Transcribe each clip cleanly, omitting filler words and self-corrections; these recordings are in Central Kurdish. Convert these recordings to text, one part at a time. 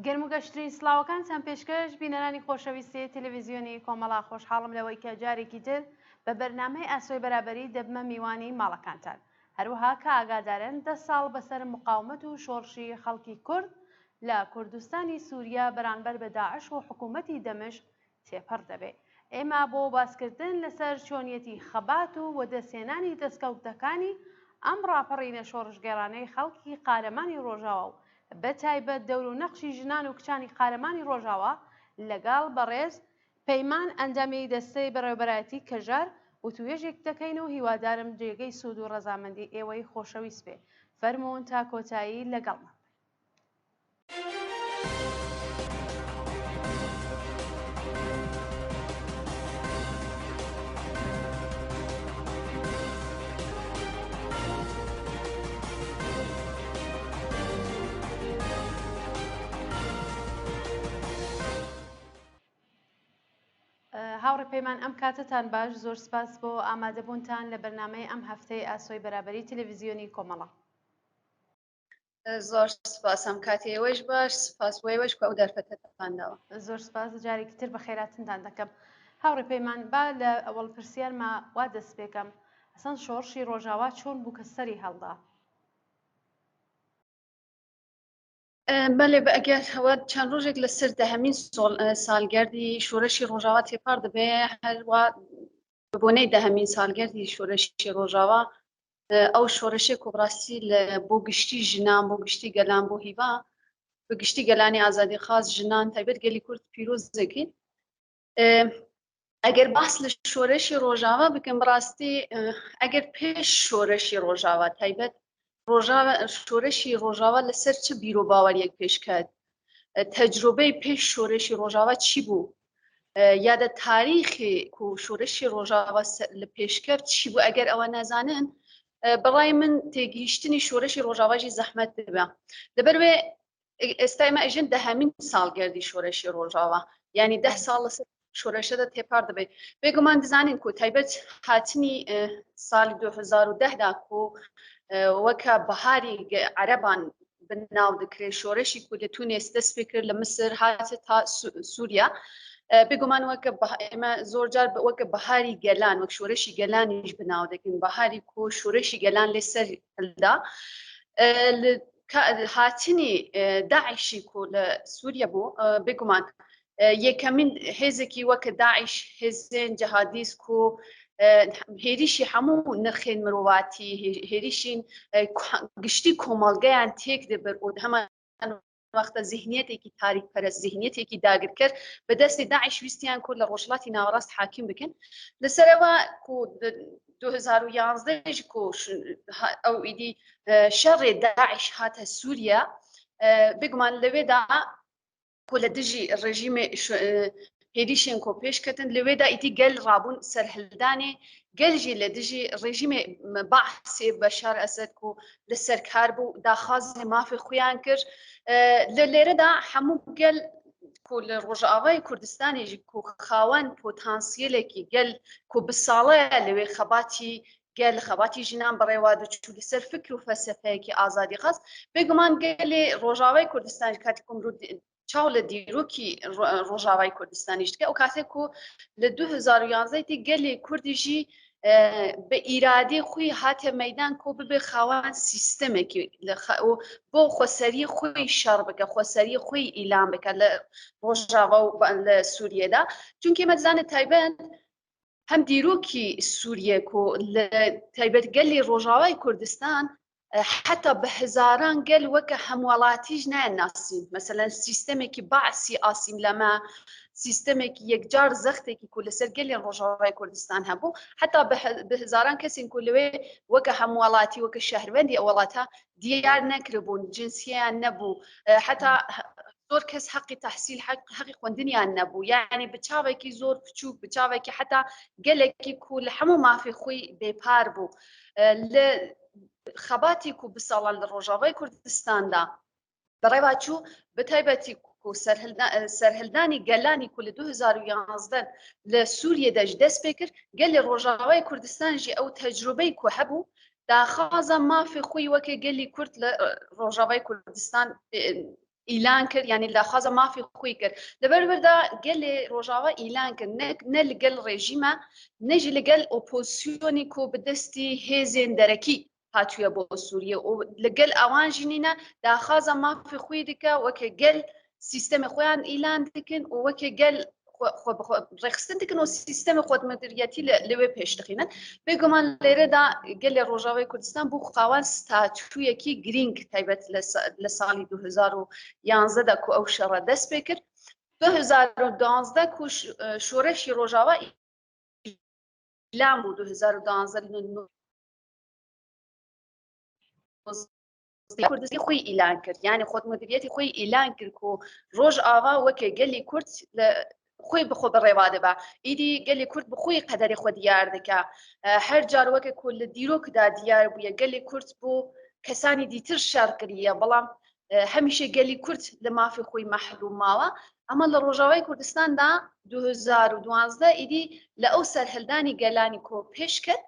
گەرم و گەشترین سلااوەکان چەند پێشکەش بینەرانی خۆشەویستی تەلەڤیزیۆنی کۆمەڵا خۆشحاڵم لەوەی کە جارێکی تر بە بەرنامەی ئاسۆی بەرابەری دەبمە میوانی ماڵەکانتان. هەروەها کە ئاگادارن 10 ساڵ بەسەر مقاومەت و شۆڕشی خەڵکی کورد لە کوردستانی سووریا بەرامبەر بە داعش و حکوومەتی دەمشق تێپەڕ دەبێت. ئێمە بۆ باسکردن لەسەر چۆنیەتی خەبات و وەدەسێنانی دەستکەوتەکانی ئەم ڕاپەڕینە شۆڕشگێڕانەی خەڵکی قارەمانی ڕۆژاوە و بەتایبەت دەور و نەخشی ژنان و کچانی قارەمانی ڕۆژاوە لەگەڵ بەڕێز پەیمان ئەنجامی دەستەی بەڕێوەبەرایەتی کەژار و توێژێک دەکەین و هیوادارم جێگەی سوود و ڕەزامەندی ئێوەی خۆشەویست بێ. فەرموون تا کۆتایی لەگەڵمان. هاوڕێ پەیمان ئەم کاتتان باش، زۆر سپاس بۆ ئامادەبوونتان لە بەرنامەی ئەم هەفتەی ئاسۆی بەرابەری تەلەڤیزیۆنی کۆمەڵە. زۆر سپاس ئەم کاتێوەش باش، سپاس بۆیەوەش کە ئەو دەرفەتەتانداوە. زۆر سپاس، جارێکی تر بە خێراتتان دەکەم. هاوڕێ پەیمان، با لە ئەوەڵ پرسیارمە وا دەست پێکەم، ئەسەن شۆڕشی ڕۆژاوا چۆن بوو کە سەری هەڵدا؟ بەێ ئەگەر ئەوە چەند ڕۆژێک لەسەر دەهەمین ساڵگەردی شۆڕشی ڕۆژاوا تێپەڕ دەبێ، هەروە بۆنەی دەهەمین ساڵگەردی شۆڕشی ڕۆژاوا ئەو شۆڕشێک و ڕاستی بۆ گشتی ژنان، بۆ گشتی گەلان، بۆ هیوا بە گشتی گەلانی ئازادی خاز ژنان تایبەت گەلی کورد پیرۆز دەکەین. ئەگەر باس لە شۆڕشی ڕۆژاوا بکەم، بڕاستی ئەگەر پێش شۆڕشی ڕۆژاوا تایبەت شۆڕشی ڕۆژاوا لەسەر چه بیرۆ باوەریەک پێشکات، تەجروبەی پێش شۆڕشی ڕۆژاوا چی بوو، یادە تاریخی و شۆڕشی ڕۆژاوا لە پێشکەوت چی بوو. ئەگەر ئەوە نەزانن، بەڵای من تێگەیشتنی شۆڕشی ڕۆژاواژی زەحمەت دەبێ. لەبەروێ ئێستا ئێمە ئەژین دەهەمین ساڵگەردی شۆڕشی ڕۆژاوا، یعنی 10 ساڵ لەسەر شۆڕشەدا تێپەڕ دەبێت. بێگومان دەزانین کو تایبەت هاتنی ساڵی 2010دا کو وەکە بەهاری عەرەبان بناو دەکرێت، شۆڕشی کو دەتونێت دەست پێ کرد لە مسر هاتە تا سووریا. بێگومان وەکە ئێمە زۆر جار وەکە بەهاری گەلان، وەک شۆڕشی گەلانیش بناو دەکەین، بەهاری کو شۆڕشی گەلان لەسەر هەلدا. هاتنی داعشی کو لە سووریا بوو، بێگومان یەکەمین هێزێکی وەکە داعش، هێزێن جەهادیست و هێریشی هەموو نرخێن مرۆڤاتی، هێریشین گشتی کۆمەڵگەیان تێک دەبەر و هەمان وەختە ذهنیەتێکی تاریکپەرست، ذهنیەتێکی داگرکرد بە دەستی داعش ویستیان کورد لە ڕۆژهەڵاتی ناوەڕاست حاکم بکەن. لەسەرەوە 2011 ئەو ئیدی شەڕێ داعش هاتە سووریا، بێگومان لەوێدا لە دژی ڕێژیمێ هێریشێن کۆ پێشکەتن، لەوێدا ئیتی گەل ڕابوون سەرهەلدانێ گەلژی لە دژی ڕێژیمێ بەعسێ بەشار ئەسەد و لە سەرکار بوو، داخوازی مافی خۆیان کرد. لە لێرەدا هەموو گەل لە ڕۆژئاوای کوردستانێژی کو خاوەن پۆتانسیێلێکی گەل کو بساڵەیە لەوێ خەباتی گەل خەباتی ژنان بەڕێوا دەچوو لەسەر فکر و فەلسەفەیەکی ئازادی خاست. بێگومان گەلێ ڕۆژاوای کوردستان کاتی کۆمرو چاو لە دیرۆکی ڕۆژاوای کوردستانیش دکە، ئەو کاتێک و لە 2011 گەلێ کوردیژی بە ئیرادی خۆی هاتە مەیدان کۆ ببێ خاوەن سیستەمێکی بۆ خۆسەری خۆی شەڕ بکە، خۆسەری خۆی ئیلام بکە لە ڕۆژاوا و لە سووریەدا. چونکە ئێمە دەزانێت تایبەت هەم دیرۆکی سووریە و لە تایبەت گەلی ڕۆژاوای کوردستان حتا بە هزاران گەل وەکە هەموڵاتیش نایەناسین، مەسەلەن سیستەمێکی بەعسی ئاسیم لەمە، سیستەمێکی یەکجار زەختێکی کو لەسەر گەلی ڕۆژاوای کوردستان هەبوو، حتا بە هزاران کەسین کو لەوێ وەکە هەموڵاتی وەکە شەهروەندی ئەو وڵاتە دیار نەکربوون، جنسیان نەبوو، حتا زۆر کەس حەقی تەحسیل حەقی خوێندنیان نەبوو، یعنی بچاوێکی زۆر بچووک، بچاوێکی حتا گەلێکی کو لە هەموو مافی خۆی بێپار بوو. خەباتی و بساڵان لە ڕۆژاوای کوردستاندا بەڕێواچوو بەتایبەتی و سەرهەلدانی گەلانی کو لە 2011 لە سووریە دەست پێ کرد گەل لە ڕۆژاوای کوردستانژی ئەو تەجروبەی کو هەبوو داخوازە مافی خۆی وەکێ گەلی کورد لە ڕۆژاوای کوردستان ئیلان کرد یعنی داخوازە مافی خۆی کرد لەبەربەردا گەلێ ڕۆژاوا ئیلان کرد نە لەگەل ڕێژیمە نەژی لەگەل ئۆپۆزیسیۆنی کۆ بەدەستی هێزێن دەرەکی هاتوویە بۆ سووریە و لەگەل ئەوان ژینینە داخوازە مافی خۆی دکە وەکێ گەل سیستەمی خۆیان ئیلان دکن و وەکێ گەل ڕێخستن دکن و سیستەمی خۆتمەدیریەتی لەوێ پێش دەخینن بێگومان لێرەدا گەل لە ڕۆژاوای کوردستان بوو خاوەن ستاتوویەکی گرینگ تایبەت لە ساڵی 2011دا کو ئەو شەڕە دەست پێ کرد 2012 کو شۆرەشی ڕۆژاوا ئیلان بوو 2012 کوردستی خۆی ئیلان کرد یعنی خۆتمەدیریەتی خۆی ئیلان کرد و ڕۆژ ئاوا وەکێ گەلی کورد خۆی بخۆ بەڕێوا دەبا ئیدی گەلی کورد بخۆی قەدەری خۆ دیار دەکا هەر جار وەکە کۆ لە دیرۆکدا دیار بووە گەلی کورد بۆ کەسانی دیتر شار کردیە بەڵام هەمیشە گەلی کورد لە مافی خۆی مەحروم ماوە ئەمە لە ڕۆژاوای کوردستاندا 2012 ئیدی لە ئەو سەرهەلدانی گەلانی کۆ پێش کرد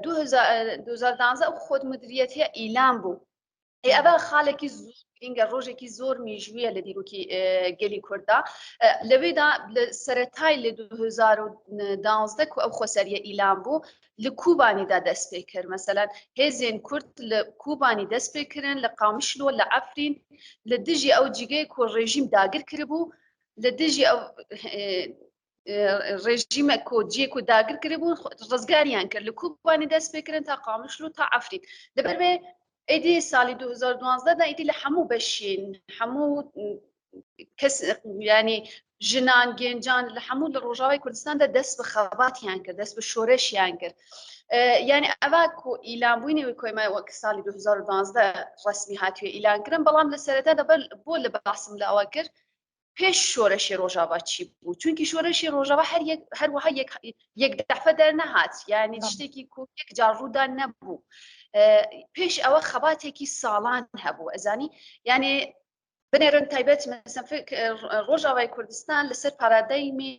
2012 ئەو خۆتمەدیریەتیە ئیلان بوو ئەبە خاڵێکی زۆر گرنگە ڕۆژێکی زۆر میژویە لە دیرۆکی گەلی کووردا لەوێدا سەرەتای لە 2012 ئەو خۆسەریە ئیلان بوو لە کوبانیدا دەست پێ کرد مەسەلەن هێزێن کورد لە کوبانی دەست پێکردن لە قامیشلۆ لە ئەفرین لە دژی ئەو جیگەی کۆ ڕێژیم داگر کردبوو لە دژی ئەو ڕێژیمە کۆجیەک و داگر کردبوو ڕزگاریان کرد لە کوبانی دەست پێکردن تا قامیشلۆ تا ئەفرین لەبەربێ ئیدی ساڵی 2012 دا ئیدی لە هەموو بەشین هەموو کەس ینی ژنان گێنجان لە هەموو لە ڕۆژاوای کوردستاندا دەست بە خەباتیان کرد دەست بە شۆرەشیان کرد یعنی ئەوە کۆ ئیلانبووینەوەی کۆیمای وەک ساڵی 2012 ڕسمی هاتووە ئیلانکردن بەڵام لە سەرەتا دەبەر بۆ لە باسم لە ئەوە کرد پێش شۆرەشی ڕۆژاوا چی بوو چونکی شۆرەشی ڕۆژاوا هەروەها یەک دەفە دەرنەهات یعنی شتێکی کۆ یەک جار ڕوودا نەبوو پێش ئەوە خەباتێکی ساڵان هەبوو ئەزانی یعنی بنێرن تایبەت ڕۆژاوای کوردستان لەسەر پارادایمی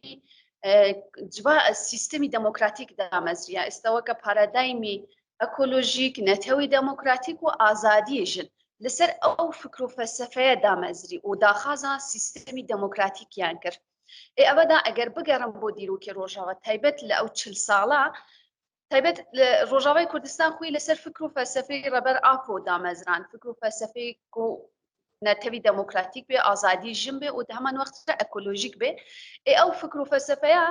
سیستەمی دەموکراتیک دامەزریە ئێستاوەکە پارادایمی ئەکۆلۆژیک نەتەوەی دەموکراتیک و ئازادی ژن لەسەر ئەو فکر و فەلسەفەیە دامەزری و داخوازە سیستەمی دەموکراتیکیان کرد ئەوەدا ئەگەر بگەڕم بۆ دیرۆکی ڕۆژاوا تایبەت لە ئەو 40 ساڵە تایبەت ڕۆژاوای کوردستان خۆی لەسەر فکر و فەلسەفەی ڕەبەر ئاپۆ دامەزران فکر و فەلسەفەی نەتەوی دەموکراتیک بێ ئازادی ژن بێ و هەمان وەختە ئەکۆلۆژیک بێ ئەو فکر و فەلسەفەیە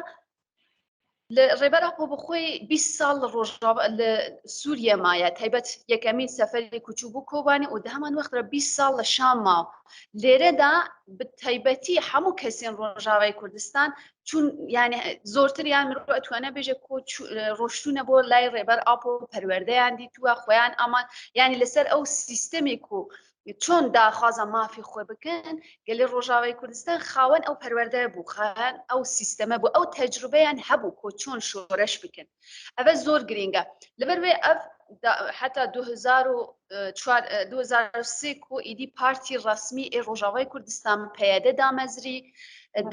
لە ڕێبەر ئاپۆ بخۆی 20 ساڵ لە سووریە مایە تایبەت یەکەمین سەفەری کوچوو بوو کۆبانی و هەمان وەختە 20 ساڵ لە شام ماوە لێرەدا بتایبەتی هەموو کەسێن ڕۆژاوای کوردستان چون یعنی زۆرتریان مرۆ ئەتوانە بێژە کۆ ڕۆشتونە بۆ لای ڕێبەر ئاپۆ پەروەردەیان دیتووە خۆیان ئامان یعنی لەسەر ئەو سیستەمێک و چۆن داخوازە مافی خۆی بکەن گەلی ڕۆژاوای کوردستان خاوەن ئەو پەروەردە بوو خاوەن ئەو سیستەمە بوو ئەو تەجروبەیان هەبوو کۆ چۆن شۆرەش بکەن ئەوە زۆر گرینگە لەبەرێ ئەف حتا 2003 کۆ ئیدی پارتی ڕسمی ڕۆژاوای کوردستان پەیادە دامەزری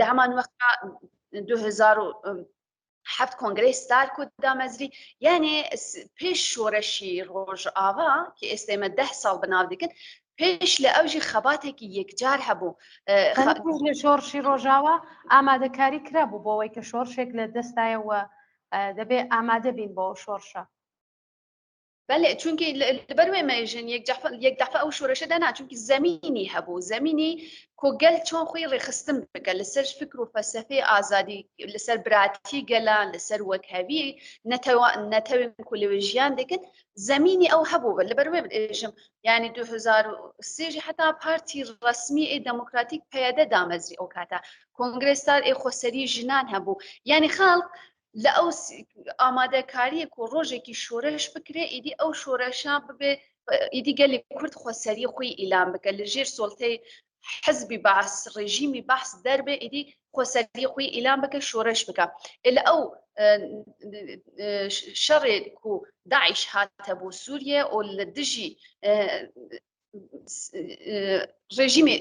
هەمان وەختا 2007 کۆنگرەی ستارکۆ دامەزری یعنی پێش شۆرەشی ڕۆژئاوا کە ئێستێمە 10 ساڵ بەناو دەکەن پێش لە ئەوژی خەباتێکی یەکجار هەبوو لە شۆڕشی ڕۆژاوا ئامادەکاری کرا بوو بۆ ئەوەی کە شۆڕشێک لە دەستایەوە دەبێ ئامادە بین بۆ شۆڕشە بله چونکی لبروی میجن یک دفعه او شورش دنا چونکی زمینی هبو زمینی کوگل چون خوی رخصتم بکل لسر فکر و فلسفه آزادی لسر براتی گلان لسر وکهوی نتوی کلوجیان دکن زمینی او هبو لبروی میجن یعنی 2003 حتی پارتی رسمی دموکراتیک پیاده دامزری او کاتا کنگرستار خسری جنان هبو یعنی خلق لأو آماده کاری کو روزی شورش بکره ایدی او شورشا به ایدی گلی کرد خسری خوی اعلام بکل جیر سلطه حزبی بەعس ڕێژیمی بەحس دەربێ ئیدی خۆسەری خۆی ئیلان بکە شۆڕش بکە لە ئەو شەڕێک و داعش هاتە بۆ سووریە و لە دژی ڕێژیمی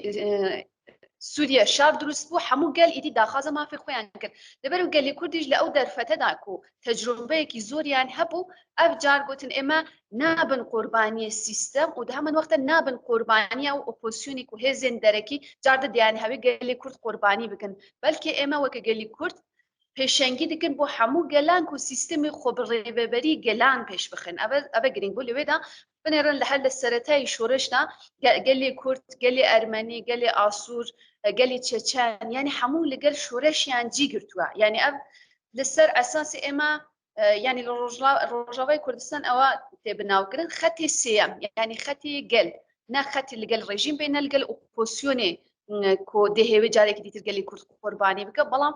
سووریا شار دروست بوو هەموو گەل ئیدی داخوازە مافی خۆیان کرد لەبەر و گەلی کوردیش لە ئەو دەرفەتەدا و تەجروبەیەکی زۆریان هەبوو ئەف جار گوتن ئێمە نابن قوربانیە سیستەم و هەمان وەختە نابن قوربانیە و ئۆپۆسیۆنی و هێزێن دەرەکی جاردە دیان هەوێ گەلی کورد قوربانی بکەن بەلکە ئێمە وەکە گەلی کورد پێشەنگی دکن بۆ هەموو گەلان و سیستمی خۆبڕێوەبەری گەلان پێش بخن ئەvە گرنگ بوو لەوێدا بنێرن لە هەر لە سەرەتای شۆڕشدا گەلی کورد گەلی ئەرمەنی گەلی ئاسوور گەلی چەچەن یعنی هەموو لەگەل شۆرەشیان جی گرتووە یعنی ئەv لەسەر ئەساسی ئێمە یعنی لە ڕۆژاوای کوردستان ئەوە تێبناوکردن خەتی سێەم یعنی خەتی گەل نا خەتی لەگەل ڕێژیم بێنە لەگەل ئۆپۆسیۆنێ کۆ دەهێوێ جارێکی دیتر گەلی کورد قوربانی بکە بەڵام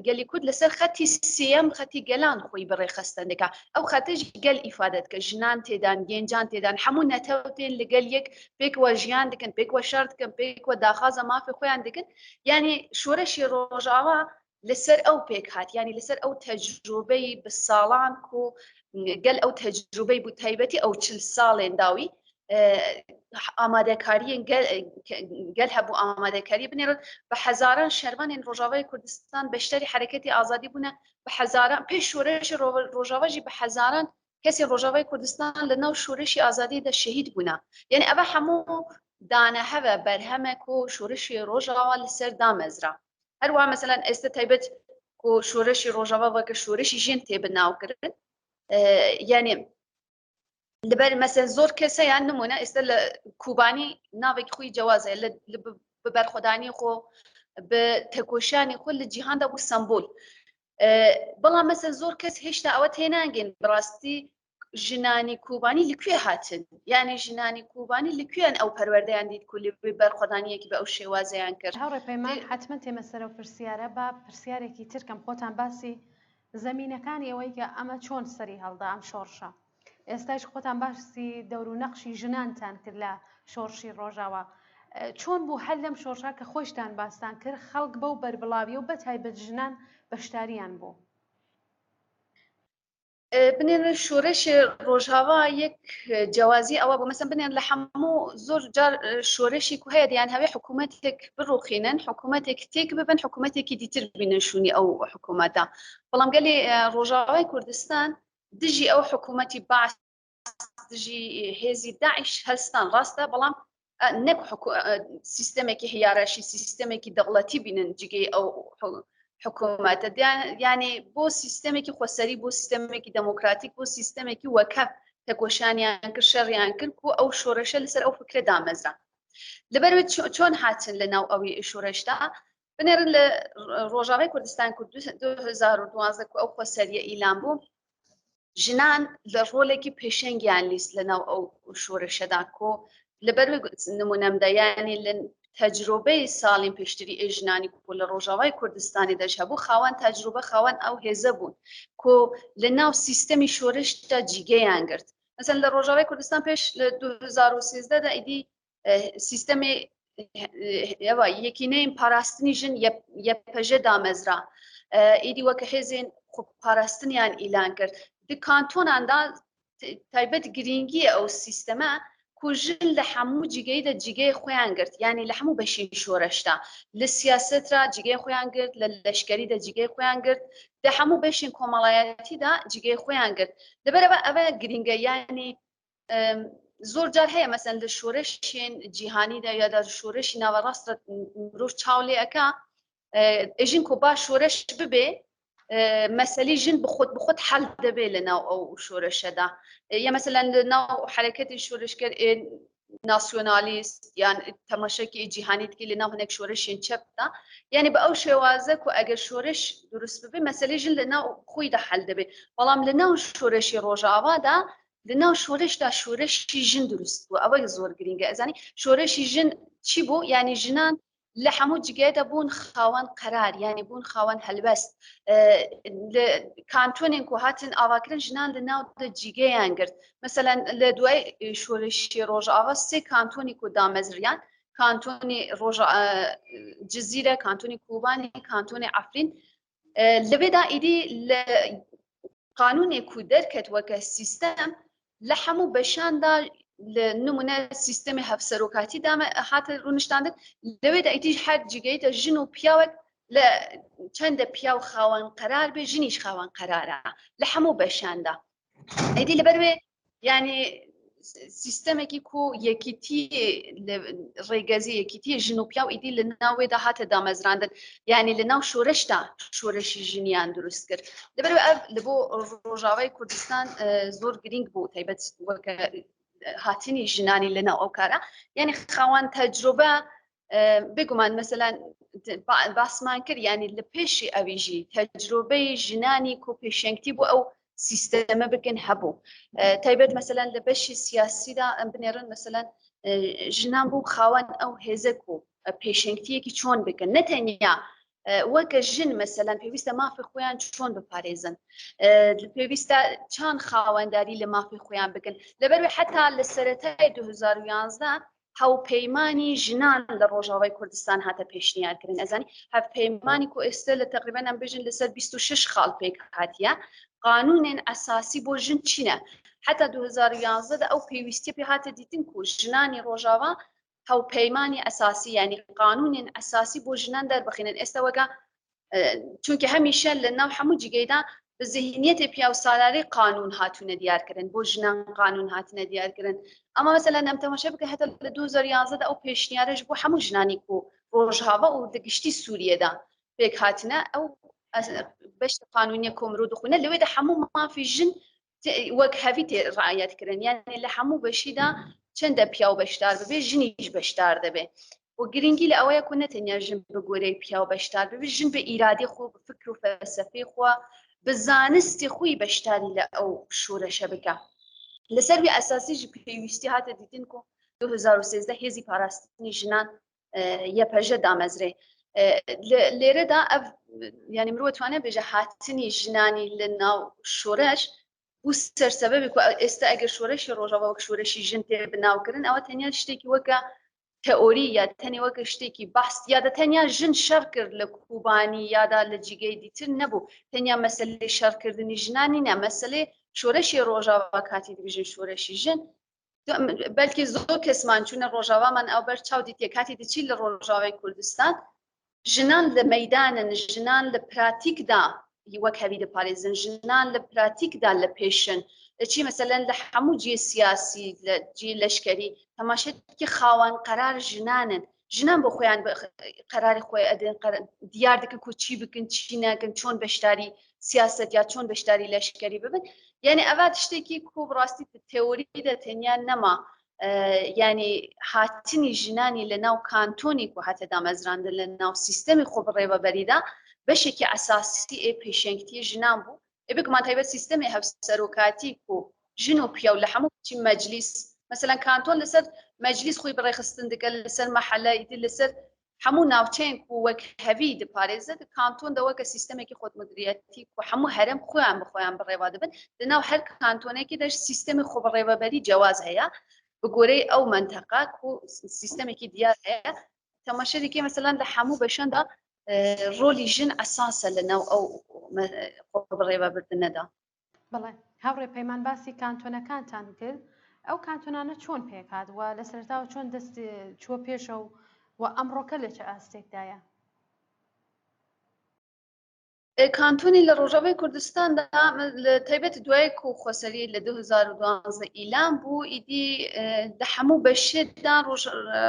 گەلی کورد لەسەر خەتی سێەم خەتی گەلان خۆی بەڕێخستن دەکا ئەو خەتەش گەل ئیفادەت کە ژنان تێدان گەنجان تێدان هەموو نەتەوتێن لەگەل یەک پێکوە ژیان دکن پێکوە شار دکن پێکوە داخوازە مافی خۆیان دکن یعنی شۆرەشی ڕۆژاوا لەسەر ئەو پێک هات ینی لەسەر ئەو تەجروبەی بە ساڵان و گەل ئەو تەجروبەی بوو تایبەتی ئەو 40 ساڵێن داوی ئامادەکاریین گەل هەبوو ئامادەکاری بنێرن بە حەزاران شەروانین ڕۆژاوای کوردستان بەشتری حرەکەتی ئازادی بوونە بە حەزاران پێش شۆرەشی ڕۆژاواژی بە حەزاران کەسی ڕۆژاوای کوردستان لە ناو شۆرشی ئازادیدا شەهید بوونە یعنی ئەوە هەموو دانە هەوە بەرهەمێک و شۆرشی ڕۆژاوا لەسەر دامەزرا هەروە مەسەلەن ئێستا تایبەت و شۆرشی ڕۆژاوا وەکە شۆرشی ژین تێبناوکردن یعنی لەبەر مەسەن زۆر کەسەیان نمونە ئێستا لە کوبانی ناوێکی خۆی جیازە لە بەرخۆدانی خۆ بە تەکۆشانی خۆ لە جیهاندا بوو سمبول بەڵام مەسەن زۆر کەس هێشتا ئەوە تێناگەن بڕاستی ژنانی کوبانی لەکوێ هاتن یعنی ژنانی کوبانی لەکوێن ئەو پەروەردەیان دیت کولی بەرخۆدانیەکی بە ئەو شێوازیان کرد هەوڕێ پەیمان حتمما تێمەسەرە و پرسیارە بە پرسیارێکی ترکەم خۆتان باسی زەمینەکانی ئەوەی کە ئەمە چۆن سەری هەڵدا ئەم شۆڕشە ئێستاش خۆتان باسی دەور و نەقشی ژنانتان کرد لە شۆڕشی ڕۆژاوە چۆن بوو هەر لەم شۆڕشا کە خۆشتان باستان کرد خەڵک بەو بەربڵاوی و بەتایبەت ژنان بەشداریان بوو بنێن شۆرەشی ڕۆژاوا یەک جیازی ئەوە بۆ مەسەن بنێن لە هەموو زۆر جار شۆرەشی کو هەیە دیان هەوێ حکوومەتێک بڕوخینن حکوومەتێک تێک ببن حکوومەتێکی دیتر ببینن شوونی ئەو حکوومەتە بەڵام گەلی ڕۆژاوای کوردستان دژی ئەو حکوومەتی باس دژی هێزی داعش هەستان ڕاستە بەڵام نەک سیستەمێکی هیارەشی سیستەمێکی دەوڵەتی بینن جگەی ئەو حکوومەتە یعنی بۆ سیستەمێکی خۆسەری بۆ سیستەمێکی دەموکراتیک بۆ سیستەمێکی وەکەف تەکۆشانیان کرد شەڕیان کرد و ئەو شۆڕەشە لەسەر ئەو فکرە دامەزرا لەبەر چۆن هاتن لە ناو ئەوی شۆڕشتا بنێرن لە ڕۆژاوای کوردستان کرد 2012 ئەو خۆسەریە ئیلان بوو ژنان لە ڕۆلێکی پێشەنگیان لیست لە ناو ئەو شۆڕشەدا کۆ لەبەر نمونەمدا ینی لە تەجروبەی ساڵین پێشتری ئێژنانی کۆ لە ڕۆژاوای کوردستانی دەشەبوو خاوەن تەجروبە خاوەن ئەو هێزە بوون کۆ لە ناو سیستەمی شۆڕشتا جیگەیان گرت مەسەن لە ڕۆژاوای کوردستان پێش لە 2013 دا ئیدی سیستەمی یەکینەی پاراستنی ژن یەپەژە دامەزرا ئیدی وەکە هێزین پاراستنیان ئیلان کرد دی کانتۆناندا تایبەت گرنگیە ئەو سیستەمە کوژن لە هەموو جگەیدا جگەی خۆیان گرت ینی لە هەموو بەشی شۆڕشتا لە سیاسترا جگەی خۆیان گرت لە لەشکریدا جگەی خۆیان گرت لە هەموو بەشین کۆمەڵایەتیدا جگەی خۆیان گرت لەبەرەوە ئەوە گرنگە ینی زۆر جار هەیە مەسەن لە شۆڕشین جیهانیدا یادا شۆڕشی ناوەڕاستە مرۆڤ چاو لێ ئەکا ئێژین کۆ باش شۆڕش ببێ مەسەلی ژن بخۆت حەل دەبێ لە ناو ئەو شۆڕشەدا یا مەسەلەن لە ناو حرەکەتی شۆڕشکرد ناسیۆنالیست یان تەماشەکی جیهانیتکی لە ناو هەنێک شۆڕشین چەپدا یعنی بە ئەو شێوازە و ئەگەر شۆڕش دروست ببێ مەسەلی ژن لە ناو خۆیدا حەل دەبێ بەڵام لە ناو شۆڕشی ڕۆژاوادا لە ناو شۆڕشدا شۆڕشی ژن دروست بوو ئەوە زۆر گرنگە ئەزانی شۆڕشی ژن چی بوو ینی ژنان لە هەموو جگەیدا بوون خاوەن قەرار ینی بوون خاوەن هەلبەست کانتۆنێک و هاتن ئاواکردن ژنان لە ناو جیگەیان گرت مەسەلەن لە دوای شۆڕشی ڕۆژاوا سێ کانتۆنی و دامەزریان کانتۆنی جزیرە کانتۆنی کوبانی کانتۆنی عفرین لەبێدا ئیدی لە قانونێک و دەرکەت وەکە سیستەم لە هەموو بەشاندا نمونە سیستەمی هەفسەرۆکاتی هاتە ڕوونشتاندن لەوێدا ئیتیش هەر جگەیتە ژن و پیاوێک لە چەندە پیا و خاوەن قەرار بێ ژنیش خاوەن قەرارە لە هەموو بەشاندا ئەیدی لەبەروێ یعنی سیستەمێکی کو یەکیتی ڕێگەزی یەکیتی ژن و پیا و ئیدی لە ناوێدا هاتە دامەزراندن یعنی لە ناو شۆرەشتا شۆرەشی ژنیان دروست کرد لەبەروێ ئەو لە بۆ ڕۆژاوای کوردستان زۆر گرنگ بوو تایبەت وەکە هاتنی ژنانی لەناو ئەو کارە یعنی خاوەن تەجروبە بگومان مثلا باسمان کرد یعنی لە پێشی ئەویژی تەجروبەی ژنانی کو پێشەنگتی بوو ئەو سیستەمە بکەن هەبوو تایبەت مثلا لە بەشی سیاسیدا ئەم بنێرن مثلا ژنان بوو خاوەن ئەو هێزەک و پێشەنگتیەکی چۆن بکەن نەتەنیا وەکە ژن مثلا پێویستە مافی خۆیان چۆن بپارێزن پێویستە چەند خاوەنداری لە مافی خۆیان بکەن لەبەروێ حتا لە سەرەتای 2011 هەوپەیمانی ژنان لە ڕۆژاوای کوردستان هاتە پێشنیارکردن ئەزانی هەوپەیمانی کو ئێستا لە تقریبا ئەم بژن لەسەر 26 خاڵ پێک هاتیە قانونên ئەساسی بۆ ژن چینە حتا 2011 ئەو پێویستی پێ هاتە دیتن کو ژنانی ڕۆژاوا هەوپەیمانی ئەساسی یعنی قانونên ئەساسی بۆ ژنان دەربخێنن ئێستا وەکە چونکە هەمیشە لە ناو هەموو جگەیدا بە ذهنیەتی پیا و سالارەی قانون هاتوونە دیارکردن بۆ ژنان قانون هاتنە دیارکردن ئەمە مثلا ئەم تەماشا بکە هەتا لە 2011 ئەو پێشنیارش بۆ هەموو ژنانی کو ڕۆژهاوا و دەگشتی سووریەدا پێک هاتنە ئەو بەش قانونیە کۆمرۆ دخونە لەوێدا هەموو مافی ژن وەک هەوی ڕعایەتکردن یعنی لە هەموو بەشیدا چەندە پیا و بەشدار ببێ ژنیش بەشدار دەبێ و گرنگی لە ئەوەیە کو نەتەنیا ژن بگۆرەی پیا و بەشدار ببێ ژن بە ئیرادی خۆ بە فکر و فەلسەفەی خۆ بە زانستی خۆی بەشداری لە ئەو شۆرەشە بکە لەسەروی ئەساسیش پێویستی هاتە دیتن کو 2013 هێزی پاراستنی ژنان یەپەژە دامەزرێ لێرەدا ئەv یعنی مرۆ توانێت بێژە هاتنی ژنانی لە ناو شۆرەش بوو سەرسەبەبی کو ئێستا ئەگەر شۆرەشی ڕۆژاوا وەک شۆرەشی ژن تێ بناوکردن ئەوە تەنیا شتێکی وەکە تەئۆری یا تەنێ وەکە شتێکی بەحس یادا تەنیا ژن شەڕ کرد لە کوبانی یادا لە جیگەی دیتر نەبوو تەنیا مەسەلەی شەڕکردنی ژنانی نە مەسەلەی شۆرەشی ڕۆژاوا کاتی دبژن شۆرەشی ژن بەلکی زۆر کەسمان چوونە ڕۆژاوامان ئەو بەر چاو دیتە کاتی دچی لە ڕۆژاوای کوردستان ژنان لە مەیدانن ژنان لە پراتیکدا وەک هەوی دەپارێزن ژنان لە پراتیکدا لە پێشن چی مەسەلەن لە هەموو جێ سیاسی لە جێ لەشکەری تەماشێکی خاوەن قەرار ژنانن ژنان بۆ خۆیان قەراری خۆی ئەدەن دیار دەکەن کو چی بکەن چی ناکەن چۆن بەشداری سیاست یا چۆن بەشداری لەشکەری ببن یعنی ئەوە شتێکی کو بڕاستی تێوریدا تەنیا نەما یعنی هاتنی ژنانی لە ناو کانتۆنی کو هاتە دامەزراندن لە ناو سیستەمی خۆ بڕێوەبەریدا بەشێکی ئەساسی پێشەنگتی ژنان بوو بگومان تایبەت سیستەمی هەفسەرۆکاتی کو ژن و پیا و لە هەموو چی مەجلیس مثلا کانتۆن لەسەر مەجلیس خۆی بڕێخستن دەکە لەسەر مەحەلە ئیتر لەسەر هەموو ناوچەیەک و وەک هەوی دەپارێزێت کانتۆن دەوەکە سیستەمێکی خۆتمدیریەتی و هەموو هەرم خۆیان بخۆیان بڕێوا دەبن لەناو هەر کانتۆنێکی دەش سیستەمی خۆ بڕێوەبەری جیاواز هەیە بگۆرەی ئەو منتەقا و سیستەمێکی دیار هەیە تەماشەیەکی مثلا لە هەموو بەشەندا ڕۆلی ژن ئەساسە لەناو ئەو بڕێوەبردنەدا بەڵێ هاوڕێ پەیمان باسی کانتۆنەکانتان کرد ئەو کانتۆنانە چۆن پێکات و لە سەرتاوە چۆن دەست چووە پێشە و ئەمڕۆکە لە چه ئاستێکدایە کانتۆنی لە ڕۆژاوای کوردستاندا تایبەت دوای و خۆسەری لە 2012 ئیلان بوو ئیدی لە هەموو بەشێدا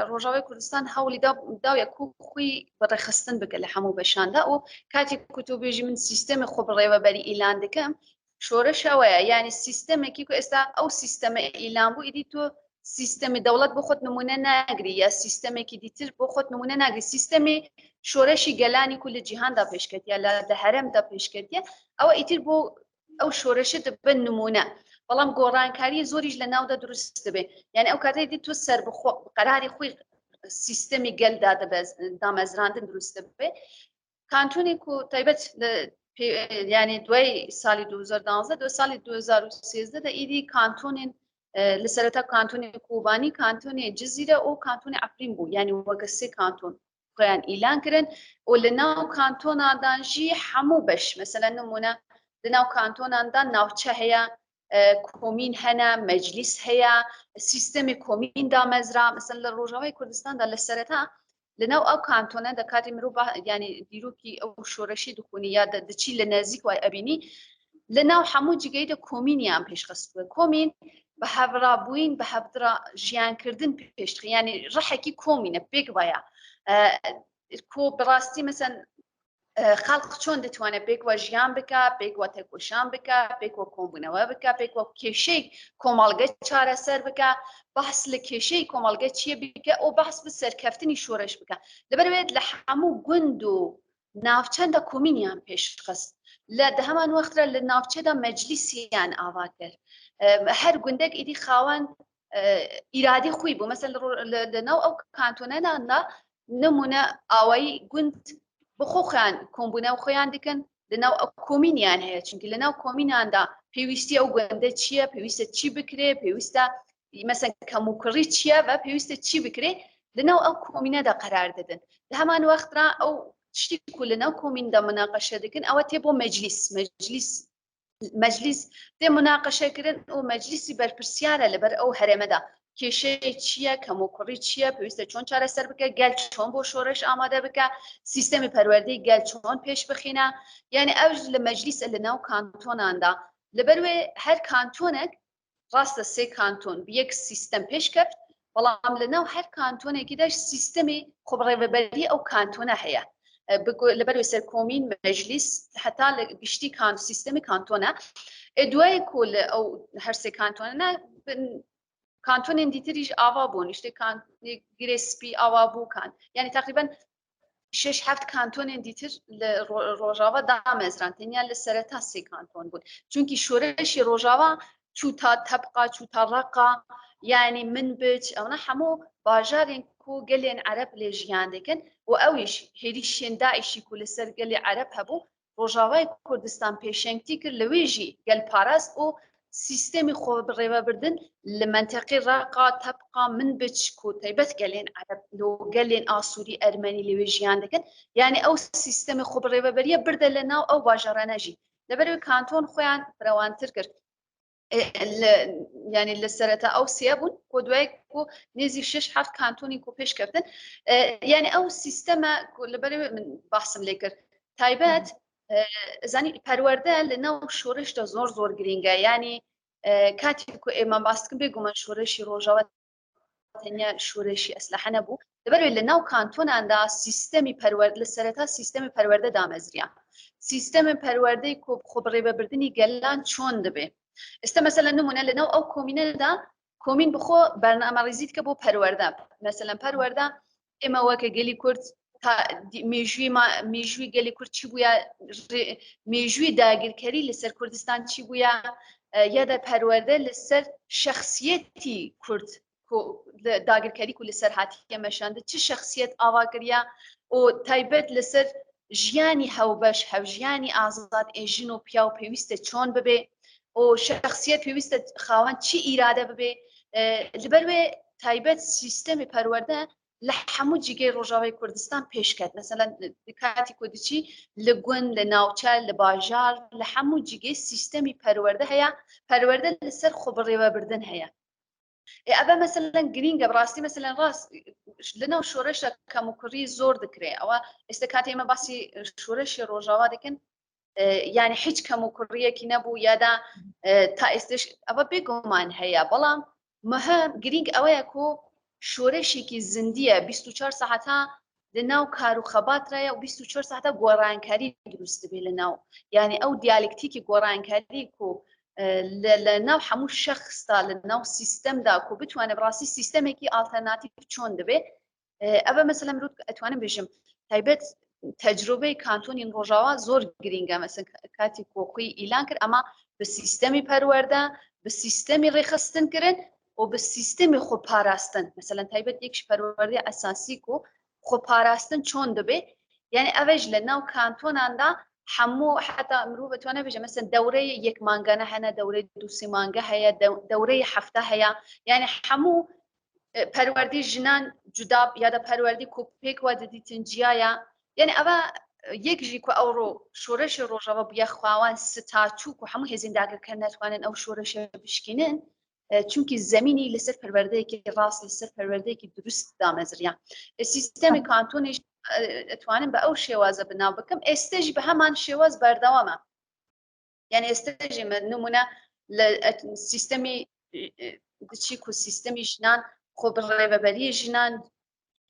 ڕۆژاوای کوردستان هەوڵی داویە خوی بەڕێخستن بکە لە هەموو بەشاندا و کاتی کوتوبێژی من سیستەمی خۆ بڕێوەبەری ئیلان دەکەم شۆرەشەوەیە یعنی سیستەمێکی کو ئێستا ئەو سیستەمە ئیلان بوو ئیدی تۆ سیستەمی دەوڵەت بۆ خۆت نمونە ناگری یا سیستەمێکی دیتر بۆ خۆت نمونە ناگری سیستەمی شۆرەشی گەلانی کو لە جیهاندا پێشکەتیە لە هەرەمدا پێشکەتیە ئەوە ئیتر بۆ ئەو شۆرەشت بن نمونە بەڵام گۆڕانکاری زۆریش لە ناودا دروست دەبێ یعنی ئەو کاتەی دی تۆ سەر بخۆ قەراری خۆی سیستەمی گەلدا دامەزراندن دروست دەبێ کانتۆنێک و تایبەت یعنی دوای ساڵی 2012 دو ساڵی 2013 دا ئیدی کانتۆنین لسرتا كانتوني كوباني كانتوني جزيرة أو كانتوني عفرين بو يعني وقسي كانتون خيان إعلان كرن ولناو كانتون دانجي حمو بش مثلا نمونا لناو كانتون دان ناوچه هيا كومين هنا مجلس هيا سيستم كومين دا مزرعة مثلا لروجاوي كردستان دا لسرتا لناو أو كانتون دا كاتي مروبا يعني ديروكي أو شورشي دكوني يا دا دچي لنازيك واي أبيني لناو حمو جيجيدا كوميني ام پیش خستوه كومين بهفرا بوين بهفرا جيان كردن پیش يعني رحكي كومينه بيك بايا كو براستي مثلا خلق چون دتوانه بيك و جيان بكا بيك و تكوشان بكا بيك و كومبونه بكا بيك و كيشي كومالگه چاره سر بكا بحث لكيشي كومالگه چيه بكا او بحث بسركفتني شورش بكا لبرويد لحمو گندو نافچند كوميني ام پیش خست لا ده همان وقت را لنافچه دا مجلسیان آوا کرد هر گندک ایدی خواهان ایرادی خوی بو مثلا لناو او کانتونه دا نمونه آوایی گند بخو خیان کمبونه و خیان دیکن لناو او کومینیان هیا چونکه لناو کومینیان دا پیوستی او گنده چیه پیوسته چی بکره پیوسته مثلا کموکری چیه و پیوسته چی بکره لناو او کومینه دا قرار دادن ده همان وقت را او تشتي كلنا كومين دا مناقشة دكن أو تبو مجلس دي مناقشة كرن أو مجلسي برپرسيارة لبر أو هرمه دا كيشي چيا كموكري چيا پويسته چون چاره سر بكه گل چون بو شورش آماده بكه سيستم پروردي گل چون پیش بخينه يعني اوج لمجلس اللي ناو كانتون اندا لبروي هر كانتونك راست سي كانتون بيك سيستم پیش كفت بلام لناو هر كانتون كده سيستمي خبره ببري أو كانتونه هيا لبروي سر كومين مجلس حتى بشتي كان سيستم كانتونه ادوای كل او هر سه كانتونه كانتون دیتریش آوا بون işte کان گریسپی آوا بو کان يعني تقريبا 6-7 كانتون دیتر لروجاوا دامزران تنیا لسرتا سه كانتون بود چونکی شورش روجاوا چوتا تبقى چوتا رقا يعني من بيت اونا حمو باجارين كو قلين عرب لجيان دكن واويش هيريشين داعشي كل سر قلي عرب هبو روجاوا كردستان بيشنكتي كر لويجي قال باراس او سيستمي خو بريبا بردن لمنطقه راقه تبقى من بتشكو تيبت قالين عرب لو قالين اسوري ارمني لويجيان دكن يعني او سيستمي خو بريبا بريه برد لنا او باجرانا جي لبرو كانتون خوان بروان تركر يعني لسرتا او سيابون كودوي كو نيزي 6-7 كانتوني كو بيش كفتن يعني او سيستما لبرو من بحثم ليكر تايبت زاني پرورده لناو شورش دا زور گرینگه يعني كاتي كو اما باستكن بيگو من شورشي روجاوا تنيا شورشي اسلحه نبو دبر لناو كانتون اندا سيستمي پرورد لسرتا سيستمي پرورده دامزريا سيستم پرورده كو خبري ببردني گلان چون دبه است مثلا نمونه لناو او كومين دا كومين بخو برنامه ريزيت كبو پرورده مثلا پرورده اما وك گلي كرد میجوی گلی کرد چی بویا میجوی داگیرکاری لسر کردستان چی بویا یا دا پرورده لسر شخصیتی کرد داگیرکاری کو لسر هاتی مشانده چه شخصیت آوا کریا و تایبت لسر جیانی هاوبش هاو جیانی آزاد ایجن و پیاو پیوسته چون ببه و شخصیت پیوسته خواهان چی ایراده ببه لبروی تایبت سیستم پرورده لحمو جيجي روجاوي كردستان پیش کرد مثلا دكاتي كودشي لگون لناوچا لباجار لحمو جيجي سيستمي پرورده هيا پرورده لسر خبري وبردن هيا ابا مثلا جرينجا براستي مثلا راس لنا شورش كمكري زور ذكري او استكاتي ما باسي شورش روجاوا دكن يعني حج كمكريه كي نبو يادا تا استش ابا بيگومان هيا بلام مهم جرينج اويا كو شورشی که زندیه 24 ساعته لناو کارو خبات رای و 24 ساعته گورانکاری درست به لناو يعني او دیالکتیکی گورانکاری کو لناو همو شخص تا لناو سیستم دا کو بتوانه براسي سیستمی کی آلترناتیو چون دبه اما مثلا مرود اتوانم بجم تایبت تجربه کانتونی روجاوا زور گرینگه مثلا کاتی کوقی اعلان کرد اما به سیستمی پرورده به سیستمی رخصتن کرن و به سیستم خو پاراستن مثلا تایبت یکش پرورده اساسی کو خو پاراستن چون دبه یعنی اوج لناو کانتون اندا هەموو حتا مرۆڤ بتوانێت بێژە مەسەن دەورەی یەک مانگانە هەنە دەورەی دووسی مانگە هەیە دەورەی هەفتە هەیە یعنی هەموو پەروەردی ژنان جودا یادە پەروەردی کوپێک وا دەدیتن جیایە یعنی ئەوە یەکژی کو ئەوڕۆ شۆرەشی ڕۆژەوە بووە خواوان ستاچووک و هەموو هێزینداگەکە ناتوانن ئەو شۆرەشە بشکێنن چونکی زمینی لەسەر پەروەردەیەکی ڕاست لەسەر پەروەردەیەکی دروست دامەزریان سیستەمی کانتۆنیش ئەتوانن بە ئەو شێوازە بناو بکەم ئێستێژی بە هەمان شێواز بەردەوامە یعنی ئێستێژی نمونە لە سیستەمی چیک و سیستەمی ژنان خۆ بڕێوەبەری ژنان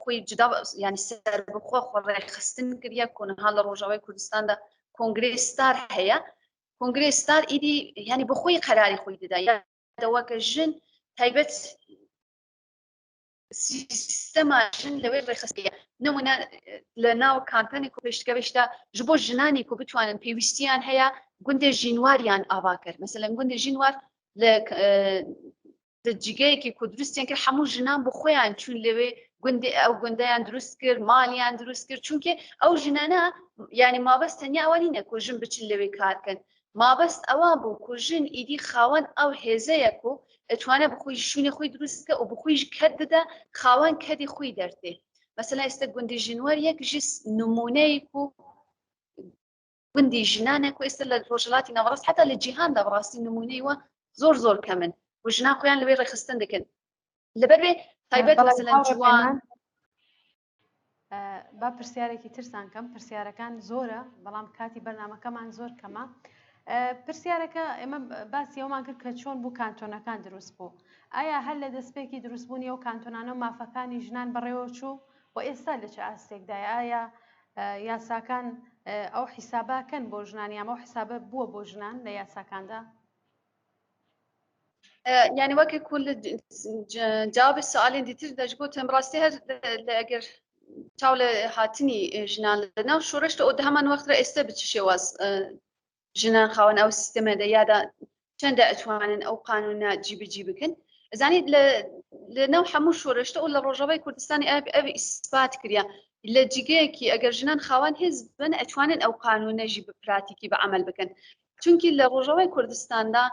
خۆی جدا ینی سەر بخۆ خۆ ڕێخستن کردە کۆنەها لە ڕۆژاوای کوردستاندا کۆنگرێستار هەیە کۆنگرێستار ئیدی ینی بخۆی قەراری خۆی دەدا یادەوەکە ژن تایبەت سیستەما ژن لەوەی ڕێخستەیە نمونە لە ناو کامپێنێک و پێشکەوێشتا ji بۆ ژنانی کو بتوانن پێویستیان هەیە گوندێ ژینواریان ئاوا کرد مەسەلەن گوندێ ژینوار لە جگەیەکی کو دروستیان کرد هەموو ژنان بۆ خۆیان چون لەوێ گوندێ ئەو گوندەیان دروست کرد مالیان دروست کرد چونکە ئەو ژنانە یعنی مابەست تەنیا ئەوە نینە کو ژن بچن لەوێ کارکەن مابەست ئەوە بوو کو ژن ئیدی خاوەن ئەو هێزەیە و ئەتوانێت بخۆی شوێنی خۆی دروستکە و بخۆیش کەت دەدا خاوەن کەدی خۆی دەردێ مەسەلا ئێستا گوندی ژینوار یەک ژیس نمونەیەک و گوندی ژنانێک و ئێستا لە ڕۆژهەڵاتی ناوەڕاست حتا لە جیهاندا بەڕاستی نمونەی وە زۆر کەمن و ژنا خۆیان لەوێ ڕێخستن دەکەن لەبەرێ تایبەت مەسەلەن جوان با پرسیارێکی ترسان کەم پرسیارەکان زۆرە بەڵام کاتی بەرنامەکەمان زۆر کەمە پرسیارەکە ئێمە باسی ئەومان کرد کە چۆن بوو کانتۆنەکان دروست بوو ئایا هەر لە دەستپێکی دروستبوونی ئەو کانتۆنانە و مافەکانی ژنان بەڕێوە چوو و ئێستا لە چه ئاستێکدایە ئایا یاساکان ئەو حیساباکەن بۆ ژنان یان ئەو حیسابە بووە بۆ ژنان لە یاساکاندا یعنی وەکە کول جوابی سوالین دیتر دەشگوتم ڕاستی هەر ئەگەر چاو لە هاتنی ژنان لەناو شۆڕشتە ئەو هەمان وەخترە ئێستا بچ شێواز ژنان خاوەن ئەو سیستەمەدا یادا چەندە ئەتوانن ئەو قانونە جیبجی بکەن زانیت لە ناو هەموو شۆڕشتە و لە ڕۆژەوای کوردستانی ئەو ئیسپات کردیا لە جگەیەکی ئەگەر ژنان خاوەن هێز بن ئەتوانن ئەو قانونەژی بپراتیکی بە عمل بکەن چونکی لە ڕۆژەوای کوردستاندا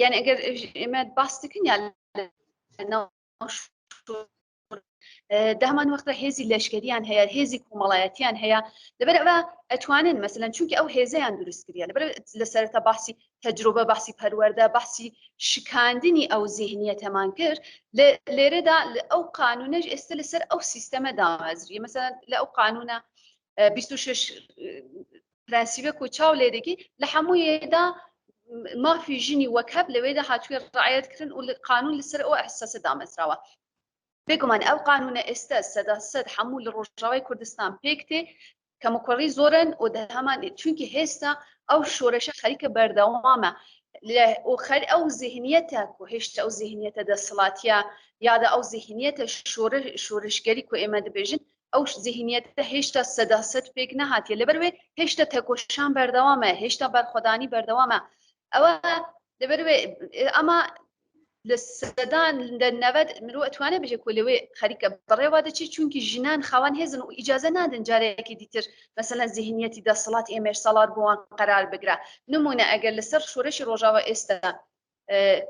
یعنی ئەگەر ئێمە باس دەکەین یا دەهمان وەختە هێزی لەشکریان هەیە هێزی کۆمەڵایەتیان هەیە لەبەر ئەوە ئەتوانن مەسەلەن چونکە ئەو هێزەیان دروست کردیان لەبەر لەسەرەتا باسی تەجروبە باسی پەروەردە باسی شکاندنی ئەو ذهنیەتەمان کرد لێرەدا ئەو قانونەش ئێستا لەسەر ئەو سیستەمە دامەزری مەسەلەن لە ئەو قانونە 26 پرەنسیبە کۆچاو لێدەکی لە هەموویەدا مافی ژنی وەکەب لەوێدا هاتووی ڕعایەتکردن و قانون لەسەر ئەو ئەحساسە دامەزراوە بێگومان ئەو قانونە ئێستا سەداسەد هەموو لە ڕۆژاوای کوردستان پێکتێ کەمەکۆڕی زۆرن و هەمان چونکی هێستا ئەو شۆرەشە خەریکە بەردەوامە ئەو ذهنیەتە و هێشتا ئەو ذهنیەتە دەسەڵاتیە یادا ئەو ذهنیەتە شۆرشگەری و ئێمە دەبێژن ئەو ذهنیەتە هێشتا سەداسەد پێک نەهاتیە لەبەروێ هێشتا تەکۆشان بەردەوامە هێشتا بەرخۆدانی بەردەوامە ئەوە لەبەروێ ئەمە لە سەدان لە نەوەد مرۆ ئەتوانێت بژێ کۆ لەوێ خەریکە بەڕێوا دەچێت چونکی ژنان خاوەن هێزن و ئیجازە نادن جارێکی دیتر مەسەلەن ذهنیەتی دەسەڵات ئێمەش ساڵات بۆوان قەرار بگرا نمونە ئەگەر لەسەر شۆرەشی ڕۆژاوە ئێستا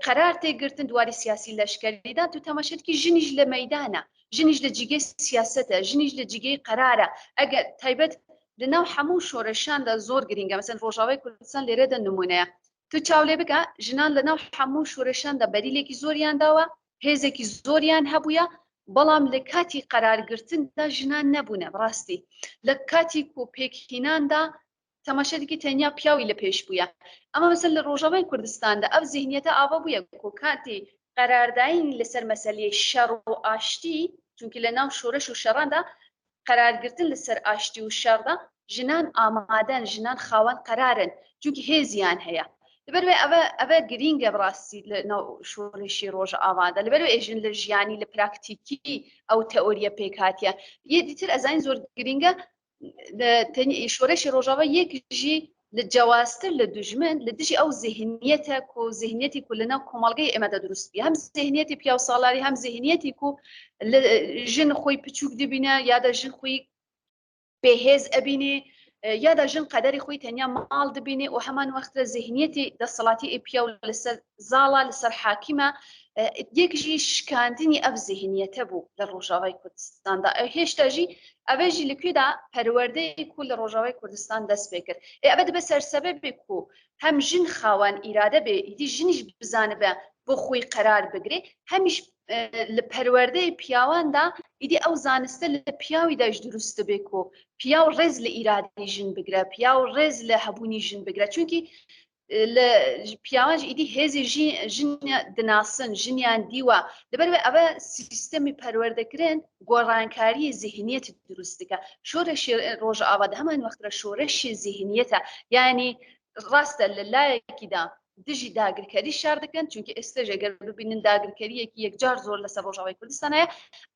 قەرار تێگرتن دواری سیاسی لەشکریدا تو تەماشێتکی ژنیش لە مەیدانە ژنیش لە جگەی سیاسەتە ژنیش لە جگەی قەرارە ئەگەر تایبەت لەناو هەموو شۆرەشاندا زۆر گرینگە مەسەن ڕۆژاوای کوردستان لێرەدا نمونەیە تو چاولێ بکە ژنان لەناو هەموو شۆرەشاندا بەریلێکی زۆریان داوە هێزێکی زۆریان هەبووە بەڵام لە کاتی قەرارگرتندا ژنان نەبوونە ڕاستی لە کاتی کۆپێکهیناندا تەماشەتێکی تەنیا پیاوی لە پێش بووە ئەمە مەسەل لە ڕۆژاوای کوردستاندا ئەو ذهنیەتە ئاوا بووە کۆ کاتی قەرارداین لەسەر مەسەلەی شەڕ و ئاشتی چونکی لە ناو شۆرەش و شەڕاندا قەرارگرتن لەسەر ئاشتی و شەڕدا ژنان ئامادەن ژنان خاوەن قەرارن چونکی هێزیان هەیە لەبەروێ ئەوە گرینگە بڕاستی لە ناو شۆڕشی ڕۆژ ئاوادا لەبەروێ ئێژن لە ژیانی لە پراکتیکی ئەو تەئۆریە پێکاتیە یە دیتر ئەزانین زۆر گرینگە شۆرشی ڕۆژاوە یەکژی لە جیاوازتر لە دوژمن لە دژی ئەو ذهنیەتە و ذهنیەتی کو لەناو کۆمەڵگەی ئێمەدا دروستبی هەم ذهنیەتی پیا و ساڵاری هەم ذهنیەتی کو ژن خۆی بچووک دەبینە یادا ژن خۆی بێهێز ئەبینێ یادا ژن قەدەری خۆی تەنیا ماڵ دەبینێ و هەمان وەختە ذهنیەتی دەسەڵاتی ئێپیا و لەسەر زاڵا لەسەر حاکیمە یەکژی شکاندنی ئەو ذهنیەتە بوو لە ڕۆژاوای کوردستاندا هێشتاژی ئەوێژی لەکوێدا پەروەردەیەک و لە ڕۆژاوای کوردستان دەست پێ کرد ئەوە دەبێت سەرسەبەبێک و هەم ژن خاوەن ئیرادە بێ ئیدی ژنیش بزانە بە بۆ خۆی قەرار بگرێ هەمیش لە پەروەردەی پیاواندا ئیدی ئەو زانستە لە پیاوی داش دروستە بێک و پیا و ڕێز لە ئیرادی ژن بگرە پیا و ڕێز لە هەبوونی ژن بگرە چونکی لە پیاوانش ئیدی هێزی ژن دناسن ژنیان دیوە لەبەرەوە ئەوە سیستەمی پەروەردەکردن گۆڕانکاری ذهنیەت دروست دکە شۆرەشی ڕۆژئاوا هەمان وەختە شۆرەشی ذهنیەتە یعنی ڕاستە لە لایەکیدا دژی داگرکاری شار دەکەن چونکە ئێستاژ ئەگەر ببینن داگرکاریەکی یەکجار زۆر لەسەر ڕۆژاوای کوردستانەیە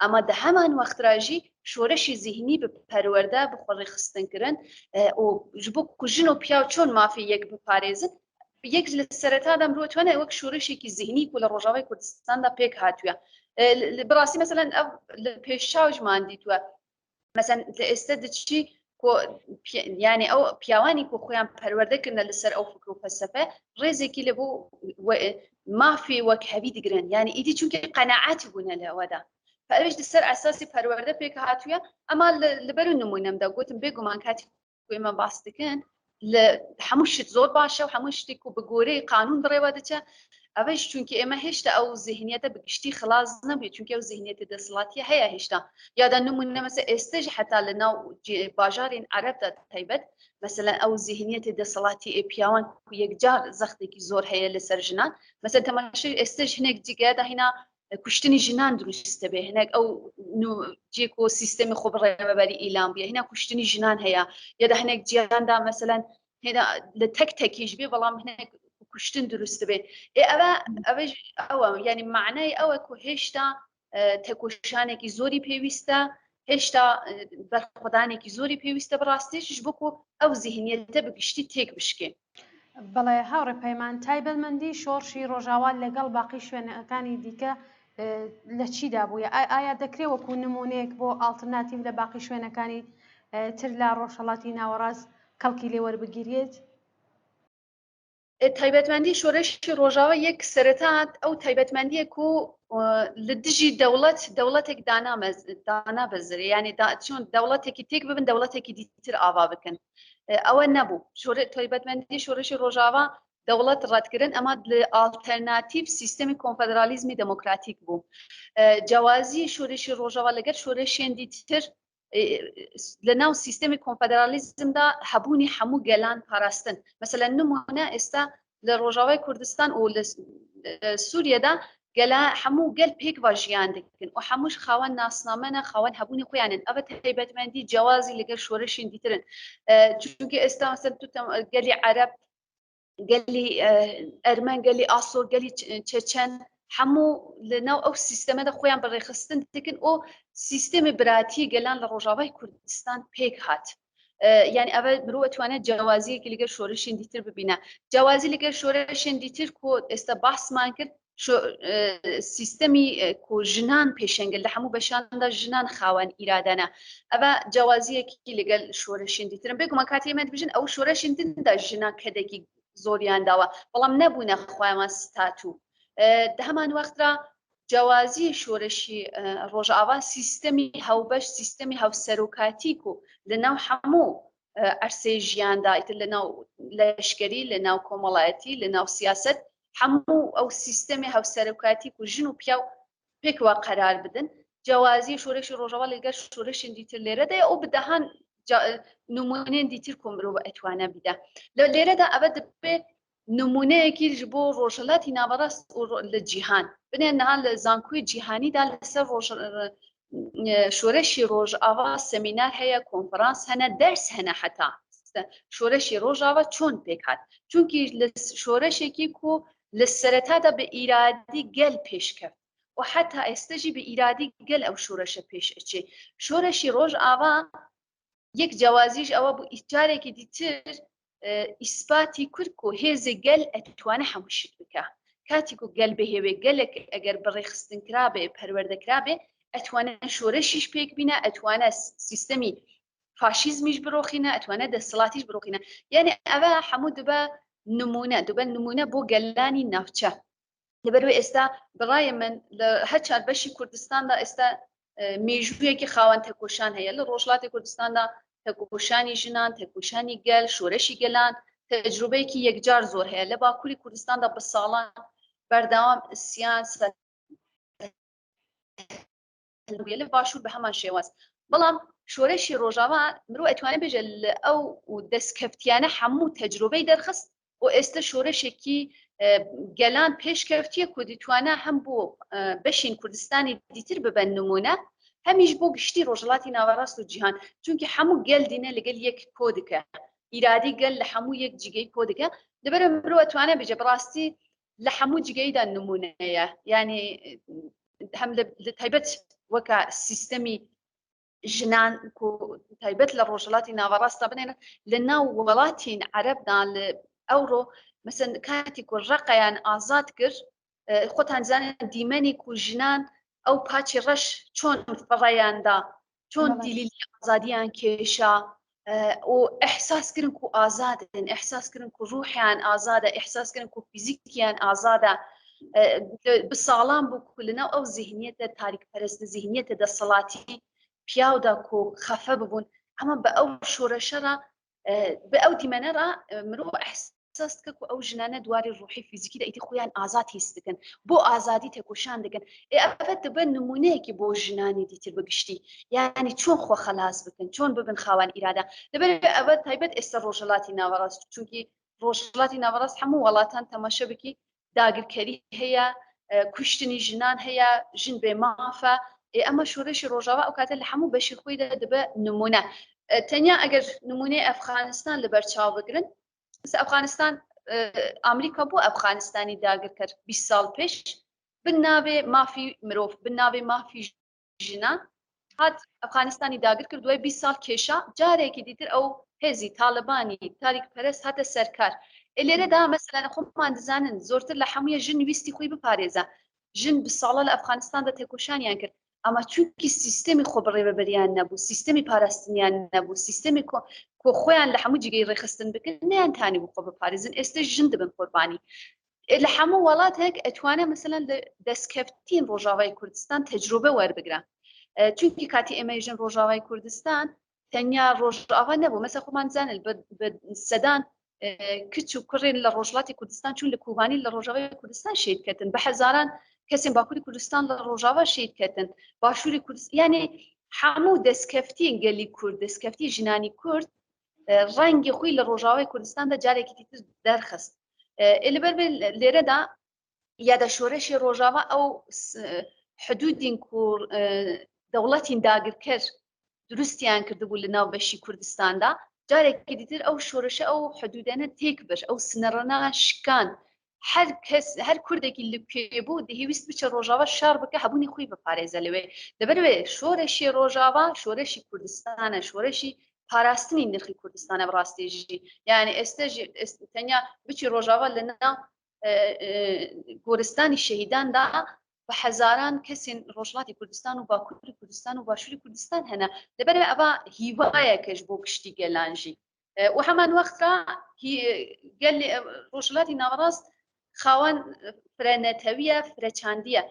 ئەمە دە هەمان وەختراژی شۆرەشی ذهنی بە پەروەردە بخۆڕی خستنکردن و ji bo ku jin û piyaw çûn mafî yek biparêzin yek li sereta de mirotwane wek şoreşekî zihnî ku li Rojavayê Kurdistan da pêk hatiye bi rastî meselen ev li pêşaw ji man dîtwe meselen li êste diçî ku yani ew piyawanî ku xweyan perwerde kirine li ser ew fikr û felsefe rêzekî li bo mafê wek hevî digirin yani îdî çûnkî qenaetî bûne li ewe de فأوش دسر أساسي پرورده پیک هاتویا اما لبرو نمونم دا گوتم بگومان کاتی کوی من باستکن لحموشت زور باشه و حموشتی کو بگوره قانون بريواده چه اوش چونکه اما هشتا او ذهنیت بگشتی خلاص نبی چونکه او ذهنیت دسلاتی هيا هشتا یادا نمونه مثلا استج حتى لنا باجارين عرب دا تایبت مثلا او ذهنیت دسلاتی پیاوان کو یک جار زختی کی زور هيا لسرجنان مثلا تماشي استج هناك دیگه دا هنا کوشتنی جنان دروسته به هناك او جيكو سيستم خبر رهبري اعلام بيه هنا کوشتنی جنان هيا يا ده هناك جيان دا مثلا هنا لتك تكيش بيه والله هناك کوشتن درسته به او يعني معناه او كو هشتا تکوشانه کی زوري پیوسته هشتا برخدانه کی زوري پیوسته براستيش بكو او ذهنيته بگشتي تك بشكي بەڵێ هاوڕێ پەیمان تایبەتمەندی شۆڕشی ڕۆژاوا لەگەڵ باقی شوێنەکانی دیکە لە چیدا بووە ئایا دەکرێت وەکو نمونەیەک بۆ ئالترناتیڤ لە باقی شوێنەکانی تر لە ڕۆژهەڵاتی ناوەڕاست کەڵکی لێ وەربگیرێت تایبەتمەندی شۆرشی ڕۆژاوا یەک سەرەتات ئەو تایبەتمەندیەک و لە دژی دەوڵەتێک دانا بەزرێ ینی چۆن دەوڵەتێکی تێک ببن دەوڵەتێکی دیتر ئاوا بکەن ئەوە نەبوو تایبەتمەندی شۆرشی ڕۆژاوا دەوڵەت ڕەتکردن ئەمە ئالتەرناتیڤ سیستەمی کۆنفەدرالیزمی دەموکراتیک بوو جیاوازی شۆرشی ڕۆژاوا لەگەر شۆرشێن دیتر لەناو سیستەمی کۆنفەدرالیزمدا هەبوونی هەموو گەلان پاراستن مثلا نمونە ئێستا لە ڕۆژاوای کوردستان و لە سووریەدا گەلا هەموو گەل پێک وا ژیان دەکەن و هەمووش خاوەن ناسنامەنە خاوەن هەبوونی خۆیانن ئەوە تایبەتمەندی جیاوازی لەگەر شۆرشین دیترن چونکە ئێستا گەلی عەرەب گەلی ئەرمەن گەلی ئاسۆ گەلی چەچەن هەموو لەناو ئەو سیستەمەدا خۆیان بەڕێخستن دەکەن و سیستەمی براتی گەلان لە ڕۆژاوای کوردستان پێک هات يعني ئەوە مرۆ ئەتوانێت جیاوازیەکی لەگەر شۆرشین دیتر ببینە جیاوازی لەگەر شۆرشین دیتر کۆ ئێستا باسمان کرد سیستەمی کۆ ژنان پێشەنگل لە هەموو بەشاندا ژنان خاوەن ئیرادانە ئەوە جیاوازیەکی لەگەل شۆرشین دیترن بێگومان کاتی ئێمە بژن ئەو شۆرشین دندا ژنان کەدێکی زۆریان داوە بەڵام نەبوونە خۆیانمان ستاتوو هەمان وەخترا جیاوازی شۆرشی ڕۆژئاوا سیستەمی هەوبەش سیستەمی هەوسەرۆکاتیک و لەناو هەموو ئەرسەی ژیاندا ئیتر لەناو لەشکەری لەناو کۆمەڵایەتی لەناو سیاست هەموو ئەو سیستەمی هەوسەرۆکاتیک و ژن و پیا و پێکوا قەرار بدن جیاوازی شۆرشی ڕۆژئاوا لەگەر شۆرشین دیتر لێرەدای ئەو بدەهان نمونەیەن دیتر کۆ مرۆڤ ئەتوانە بیدە لێرەدا ئەوە دەبێت نمونەیەکی ji بۆ ڕۆژهەڵاتی ناوەڕاست لە جیهان بنێن نەهان لە زانکۆی جیهانیدا لەسەر شۆرشی ڕۆژئاوا سەمینار هەیە کۆنفرانس هەنە دەرس هەنە حتا شۆرشی ڕۆژئاوا چۆن پێک هات چونکی لە شۆرشێکی کو لە سەرەتادا بە ئیرادی گەل پێشکەوت و حتا ئێستەژی بە ئیرادی گەل ئەو شۆرشە پێش ئەچێ شۆرشی ڕۆژئاوا یەک جیاوازیش ئەوە بوو ئیجارێکی دیتر ئیسپاتی کورد و هێزی گەل ئەتوانە هەموو شت بکە کاتێک و گەل بهێوێ گەلێک ئەگەر بەڕێخستن کرابێ پەروەردەکرابێ ئەتوانە شۆرشیش پێک بینە ئەتوانە سیستەمی فاشیزمیش بڕۆخینە ئەتوانێت دەسەڵاتیش بڕۆخینە یعنی ئەوە هەموو دبە نمونە بۆ گەلانی ناوچە لەبەرەوەی ئێستا بەڕایە من لە هەر چار بەشی کوردستاندا ئێستا مێژوویەکی خاوەن تێکۆشان هەیە لە ڕۆژهەڵاتی کوردستاندا تێکۆشانی ژنان تێکۆشانی گەل شۆرەشی گەلان تەجروبەیەکی یەکجار زۆر هەیە لە باکووری کوردستاندا بە ساڵان بەردەوام سیاسە لە باشوور بە هەمان شێواز بەڵام شۆرەشی ڕۆژاوا مرۆ ئەتوانێت بێژە لە ئەو دەستکەفتیانە هەموو تەجروبەی دەرخست و ئێستا شۆرەشێکی گەلان پێشکەفتیە کو دەتوانە هەم بۆ بەشین کوردستانی دیتر ببەن نمونە هەمیش بۆ گشتی ڕۆژهەڵاتی ناوەڕاست و جیهان چونکە هەموو گەل دینە لەگەل یەک کۆدەکە ئیرادی گەل لە هەموو یەک جگەی کۆدەکە لەبەرە مرۆ ئەتوانێت بێژە بڕاستی لە هەموو جگەیدا نمونەیە یعنی هەم لە تایبەت وەکە سیستەمی ژنان تایبەت لە ڕۆژهەڵاتی ناوەڕاستە بنێنە لە ناو وڵاتین عەرەبدا لە ئەوڕۆ مەسەن کاتی کو ڕقەیان ئازاد کرد خۆتان زانن دیمەنی کو ژنان ئەو پاچی ڕەش چۆن فڕەیاندا چۆن دیلیلی ئازادیان کێشا و ئەحساسکردن کو ئازادن ئەحساسکردن کو ڕوحیان ئازادە ئەحساسکردن کو فیزیکیان ئازادە بساڵان بوو لەناو ئەو ذهنیەتە تاریکپەرست ذهنیەتە دەسەڵاتی پیاودا کۆ خەفە ببوون ئەمە بە ئەو شۆرەشەرە بە ئەو دیمەنەرە مرۆڤ ئەحساس دکە و ئەو ژنانە دواری ڕوحی فیزیکی دەیتی خۆیان ئازاد هیس دکەن بۆ ئازادی تێکۆشان دەکەن ئەفەت دەبە نمونەیەکی بۆ ژنانی دیتر بەگشتی یعنی چۆن خۆ خەلاص بکەن چۆن ببن خاوەن ئیرادا لەبەر ئەوە تایبەت ئێستا ڕۆژهەڵاتی ناوەڕاست چونکی ڕۆژهەڵاتی ناوەڕاست هەموو وڵاتان تەماشە بکی داگیرکەری هەیە کوشتنی ژنان هەیە ژن بێ مافە ئەمە شۆرەشی ڕۆژاوا ئەو کاتە لە هەموو بەشی خۆیدا دەبە نمونە تەنیا ئەگەر نمونەی ئەفغانستان لەبەر چاو بگرن ئەفغانستان ئەمریکا بۆ ئەفغانستانی داگر کرد 20 ساڵ پێش بناوێ مافی مرۆڤ بناوێ مافی ژنان هات ئەفغانستانی داگر کرد دوای 20 ساڵ کێشا جارێکی دیتر ئەو هێزی تاالبانی تاریک پەرست هاتە سەرکار لێرەدا مەسەلەن خۆمان دەزانن زۆرتر لە هەموویە ژن ویستی خۆی بپارێزە ژن 20 ساڵە لە ئەفغانستاندا تێکۆشانیان کرد ئەمە چونکی سیستەمی خۆ بڕێوەبەریان نەبوو سیستەمی پاراستنیان نەبوو سیستەمی کۆ خۆیان لە هەموو جگەی ڕێخستن بکەن نیانتانی بۆ خۆ بپارێزن ئێستا ژن دەبن قوربانی لە هەموو وڵاتێک ئەتوانێت مەسەلەن دەستکەفتین ڕۆژاوای کوردستان تەجروبە وەربگرە چونکی کاتی ئێمە ژن ڕۆژاوای کوردستان تەنیا ڕۆژاوا نەبوو مەسە خۆمان زانن بە سەدان کچ و کوڕێن لە ڕۆژهەڵاتی کوردستان چون لە کوبانی لە ڕۆژاوای کوردستان شێدکەتن بە هەزاران کەسێن باکووری کوردستان لە ڕۆژاوا شێدکەتن باشووری کوردستان یعنی هەموو دەستکەفتی گەلی کورد دەستکەفتی ژنانی کورد ڕەنگی خۆی لە ڕۆژاوای کوردستاندا جارێکی دیتر دەرخست لەبەر لێرەدا یادە شۆرەشی ڕۆژاوا ئەو حدودین دەوڵەتین داگرکرد دروستیان کردبوو لە ناو بەشی کوردستاندا جارێکی دیتر ئەو شۆرشە ئەو حدودانە تێک بەش ئەو سنەڕەنا شکان هەر کەس هەر کوردێکی لپێ بوو دەهیویست بچە ڕۆژاوا شار بکە هەبوونی خۆی بپارێزە لەوێ لەبەروێ شۆرەشی ڕۆژاوا شۆرەشی کوردستانە شۆرەشی پاراستنی نرخی کوردستانە بڕاستێژی یعنی ئێستاژی تەنیا بچی ڕۆژاوا لە ناو گۆرستانی شەهیداندا بە هەزاران کەسین ڕۆژهەڵاتی کوردستان و باکووری کوردستان و باشووری کوردستان هەنا لەبەر ئەوە هیوایەکەش بۆ گشتی گەلانژی و هەمان وەخترا ڕۆژهەڵاتی ناوەڕاست خاوەن فرەنەتەویە فرەچاندیە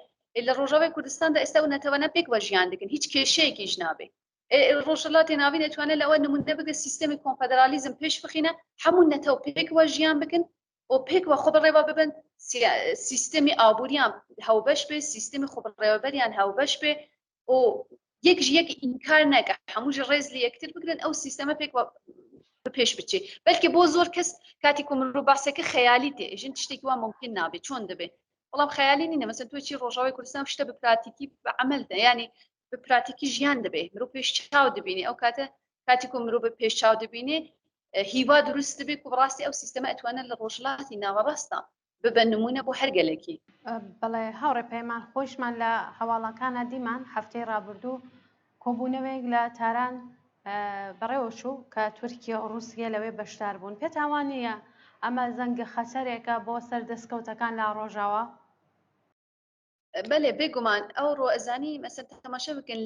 لە ڕۆژاوای کوردستاندا ئێستا و نەتەوەنە پێک وە ژیان دەکەن هیچ کێشەیەکیش نابێ ڕۆژهەڵاتی ناوی دەتوانێت لەوە نمونە بگە سیستەمی کۆنفەدەرالیزم پێش بخینە هەموو نەتەوە پێک وە ژیان بکەن و پێک وە خۆ بڕێوە ببن سیستەمی ئابووریان هەوبەش بێ سیستەمی خۆ بڕێوەبەریان هەوبەش بێ و یەکژ یەک ئینکار نەکە هەمووش ڕێز لە یەکتر بگرن ئەو سیستەمە پێک پێش بچێ بەلکە بۆ زۆر کەس کاتی کومڕوو باسەکە خەیالی تێ ژن شتێکی وا ممکن نابێت چۆن دەبێت وەڵام خەیالی نینە مەسەن تۆ چی ڕۆژاوای کوردستان شتە بە پراتیکی بە عەمەلدا ینی بە پراتیکی ژیان دەبێت مرۆڤ پێش چاو دەبینێ ئەو کاتە کاتی کو مرۆڤ بە پێش چاو دەبینێ هیوا دروست دەبێت و بڕاستی ئەو سیستەمە ئەتوانێت لە ڕۆژهەڵاتی ناوەڕاستە ببە نمونە بۆ هەرگەلێکی بەڵێ هاوڕێ پەیمان خۆشمان لە هەواڵەکانە دیمان هەفتەی ڕابردوو کۆبوونەوەیەک لە تاران بەڕێوەچوو کە تورکیا و رووسیا لەوێ بەشدار بوون پێ تاوانەیە ئەمە زەنگە خەتەرێکە بۆ سەر دەستکەوتەکان لە ڕۆژاوە بەێ بێگومان ئەو ڕۆئەزانی مەسەر تەماشا بکەن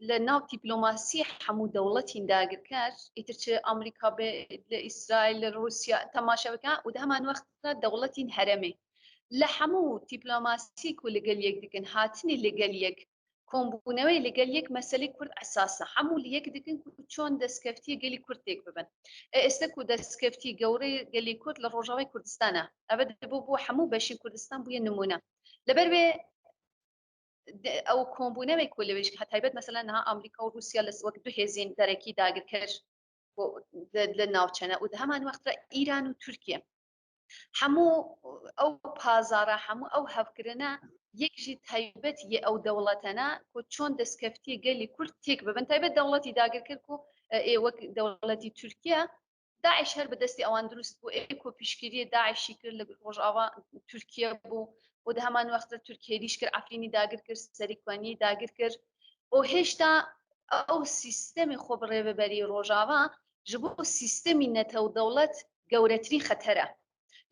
لە ناو دیپلۆماسی هەموو دەوڵەتی داگرکار ئیتر چ ئەمریکا بێ لە ئیسرائیل لە رووسیا تەماشەوەکە و دە هەمان وەختە دەوڵەتی هەرەمێ لە هەموو دیپلۆماسی و لەگەل یەک دکن هاتنی لەگەل یەک کۆمبوونەوەی لەگەل یەک مەسەلەی کورد ئەساسە هەموو لە یەک دکن چۆن دەستکەفتی گەلی کورد تێک ببن ئێستا و دەستکەفتی گەورەی گەلی کورد لە ڕۆژاوای کوردستانە ئەوە دەبوو بۆ هەموو بەشی کوردستان بووە نمونە لەبەر وێ ئەو کۆمبوونەوەی کو لەوێش هەتایبەت مەسەلا نها ئەمریکا و رووسیا لە وەک دو هێزین دەرەکی داگرکەر لە ناوچەنە و هەمان وەختە ئیران و تورکیا هەموو ئەو پازارە هەموو ئەو هەفکردە یەکژی تایبەت یە ئەو دەوڵەتەنە و چۆن دەستکەفتی گەلی کورد تێک ببن تایبەت دەوڵەتی داگرکرد و وەک دەوڵەتی تورکیا داعش هەر بەدەستی ئەوان دروست بوو ئێکۆ پیشگیری داعشی کرد لە ڕۆژئاوا تورکیا بوو و دە هەمان وەختە تورکیەریش کرد ئەفرینی داگر کرد سەریکوانی داگر کرد و هێشتا ئەو سیستەمی خۆ بڕێوەبەری ڕۆژاوا ji bo سیستەمی نەتەو دەوڵەت گەورەترین خەتەرە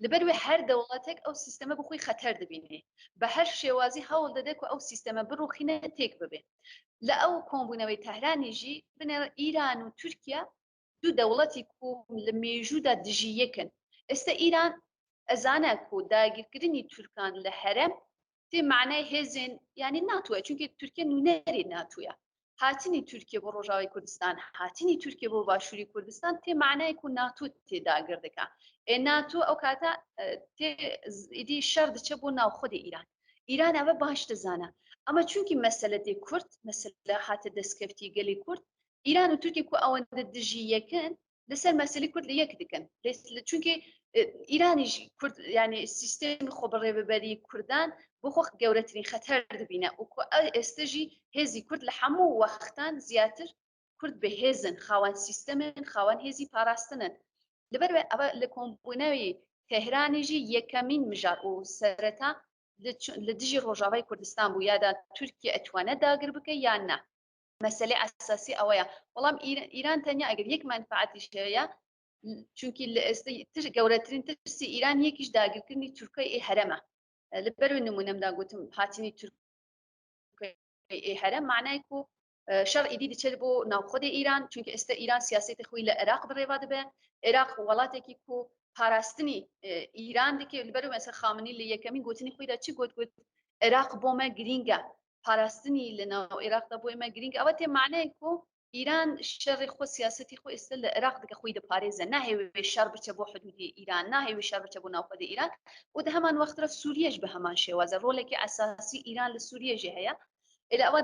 لەبەروێ هەر دەوڵەتێک ئەو سیستەمە بخۆی خەتەر دەبینێ بە هەر شێوازی هەوڵ دەدێت و ئەو سیستەمە بڕوخینە تێک ببێ لە ئەو کۆمبوونەوەی تەهرانیژی بنێ ئیران و تورکیا دوو دەوڵەتی کو لە مێژوودا دژی یەکن ئێستا ئیران ئەزانە و داگیرکردنی تورکان لە هەرەم تێ معنای هێزن ینی ناتووە چونکە تورکیا نونەری ناتووە هاتنی تورکیا بۆ ڕۆژاوی کوردستان هاتنی تورکیا بۆ باشووری کوردستان تێ معنای و ناتوو تێداگردەکە ناتوو ئەو کاتە ئیدی شەر دچە بۆ ناوخۆدی ئیران ئیران ئەوە باش دەزانە ئەمە چونکی مەسەلە دێ کورد مەسەلە هاتە دەستکەفتی گەلی کورد ئیران و تورکیا کو ئەوەندە دژی یەکن لەسەر مەسەلی کورد لە یەک دکن چونکە ئیرانیش کورد ینی سیستەمی خۆ بەڕێوەبەری کوردان بۆ خۆ گەورەترین خەتەر دەبینە و ئێستەژی هێزی کورد لە هەموو وەختان زیاتر کورد بە هێزن خاوەن سیستەمن خاوەن هێزی پاراستنن لەبەر ئەوە لە کۆمبوونەوەی تەهرانیژی یەکەمین مژار و سەرەتا لە دژی ڕۆژاوای کوردستان بوو یادا تورکیا ئەتوانێت داگر بکە یان نا مەسەلەی ئاساسی ئەوەیە بەڵام ئیران تەنیا ئەگەر یەک منفعەتیش هەیە چونکی لە ئێستا گەورەترین ترسی ئیران یەکیش داگیرکردنی تورکای هەرەمە لەبەر نمونەمدا گوتم هاتنی تورکای هەرەم معنای و شەڕ ئیدی دچێت بۆ ناوخۆدی ئیران چونکە ئێستا ئیران سیاسەتی خۆی لە عێراق بڕێوا دەبێ عێراق وڵاتێکی کو پاراستنی ئیران دکێ لەبەر مەسە خامنی لە یەکەمین گوتنی خۆیدا چی گوت عێراق بۆمە گرینگە پاراستنی لە ناو عێراقدا بۆ ئێمە گرینگ ئەوە تێ معنای و ئیران شەڕی خۆ سیاسەتی خۆ ئێستا لە عێراق دکە خۆی دەپارێزە ناهێوێ شەڕ بچە بۆ حدودی ئیران ناهێوێ شەڕ بچە بۆ ناوخۆدی ئیران و دە هەمان وەخترە سووریەش بە هەمان شێوازە ڕۆڵێکی ئەساسی ئیران لە سووریەژی هەیە لە ئەوە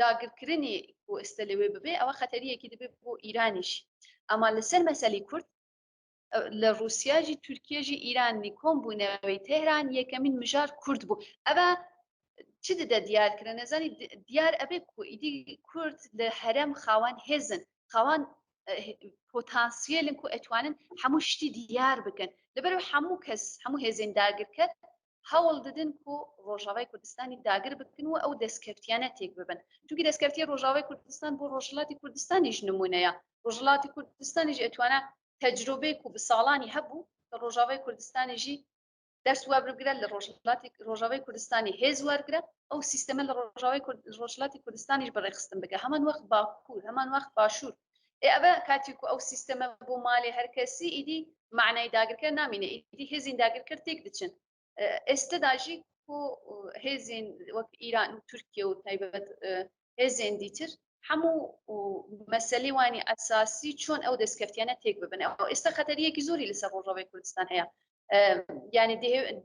داگرکردنی بۆ ئێستا لەوێ ببێ ئەوە خەتەریەکی دەبێت بۆ ئیرانیش ئەما لەسەر مەسەلی کورد لە رووسیاژی تورکیەژی ئیرانی کۆمبوونەوەی تێهران یەکەمین مژار کورد بوو ئەوە چ دەدە دیارکردن نەزانی دیار ئەبێ ئیدی کورد لە هەرەم خاوان هێزن خاوان پۆتانسیێلن و ئەتوانن هەموو شتی دیار بکەن لەبەر هەموو کەس هەموو هێزین داگرکرد هەوڵ دەدن و ڕۆژاوای کوردستانی داگر بکن و ئەو دەستکەفتیانە تێک ببن چونکی دەستکەفتی ڕۆژاوای کوردستان بۆ ڕۆژهەڵاتی کوردستانیش نمونەیە ڕۆژهەڵاتی کوردستانیش ئەتوانە تەجروبەیەک و بە ساڵانی هەبوو لە ڕۆژاوای کوردستانیژی دەرس وابرگرە لە ڕۆژاوای کوردستانی هێز وەرگرە ئەو سیستەمە لە ڕۆژهەڵاتی کوردستانیش بەڕێخستن بکە هەمان وەخت باکوور هەمان وەخت باشوور ئەوە کاتێک و ئەو سیستەمە بۆ ماڵێ هەرکەسی ئیدی معنای داگرکە نامینە ئیدی هێزین داگرکرد تێک دچن ئێستا داژی و هێزین وەک ئیران و تورکیا و تایبەت هێزین دیتر هەموو مەسەلەی وانی ئەساسی چۆن ئەو دەستکەفتیانە تێک ببن ئێستا خەتەریەکی زۆری لەسەر ڕۆژاوای کوردستان هەیە ینی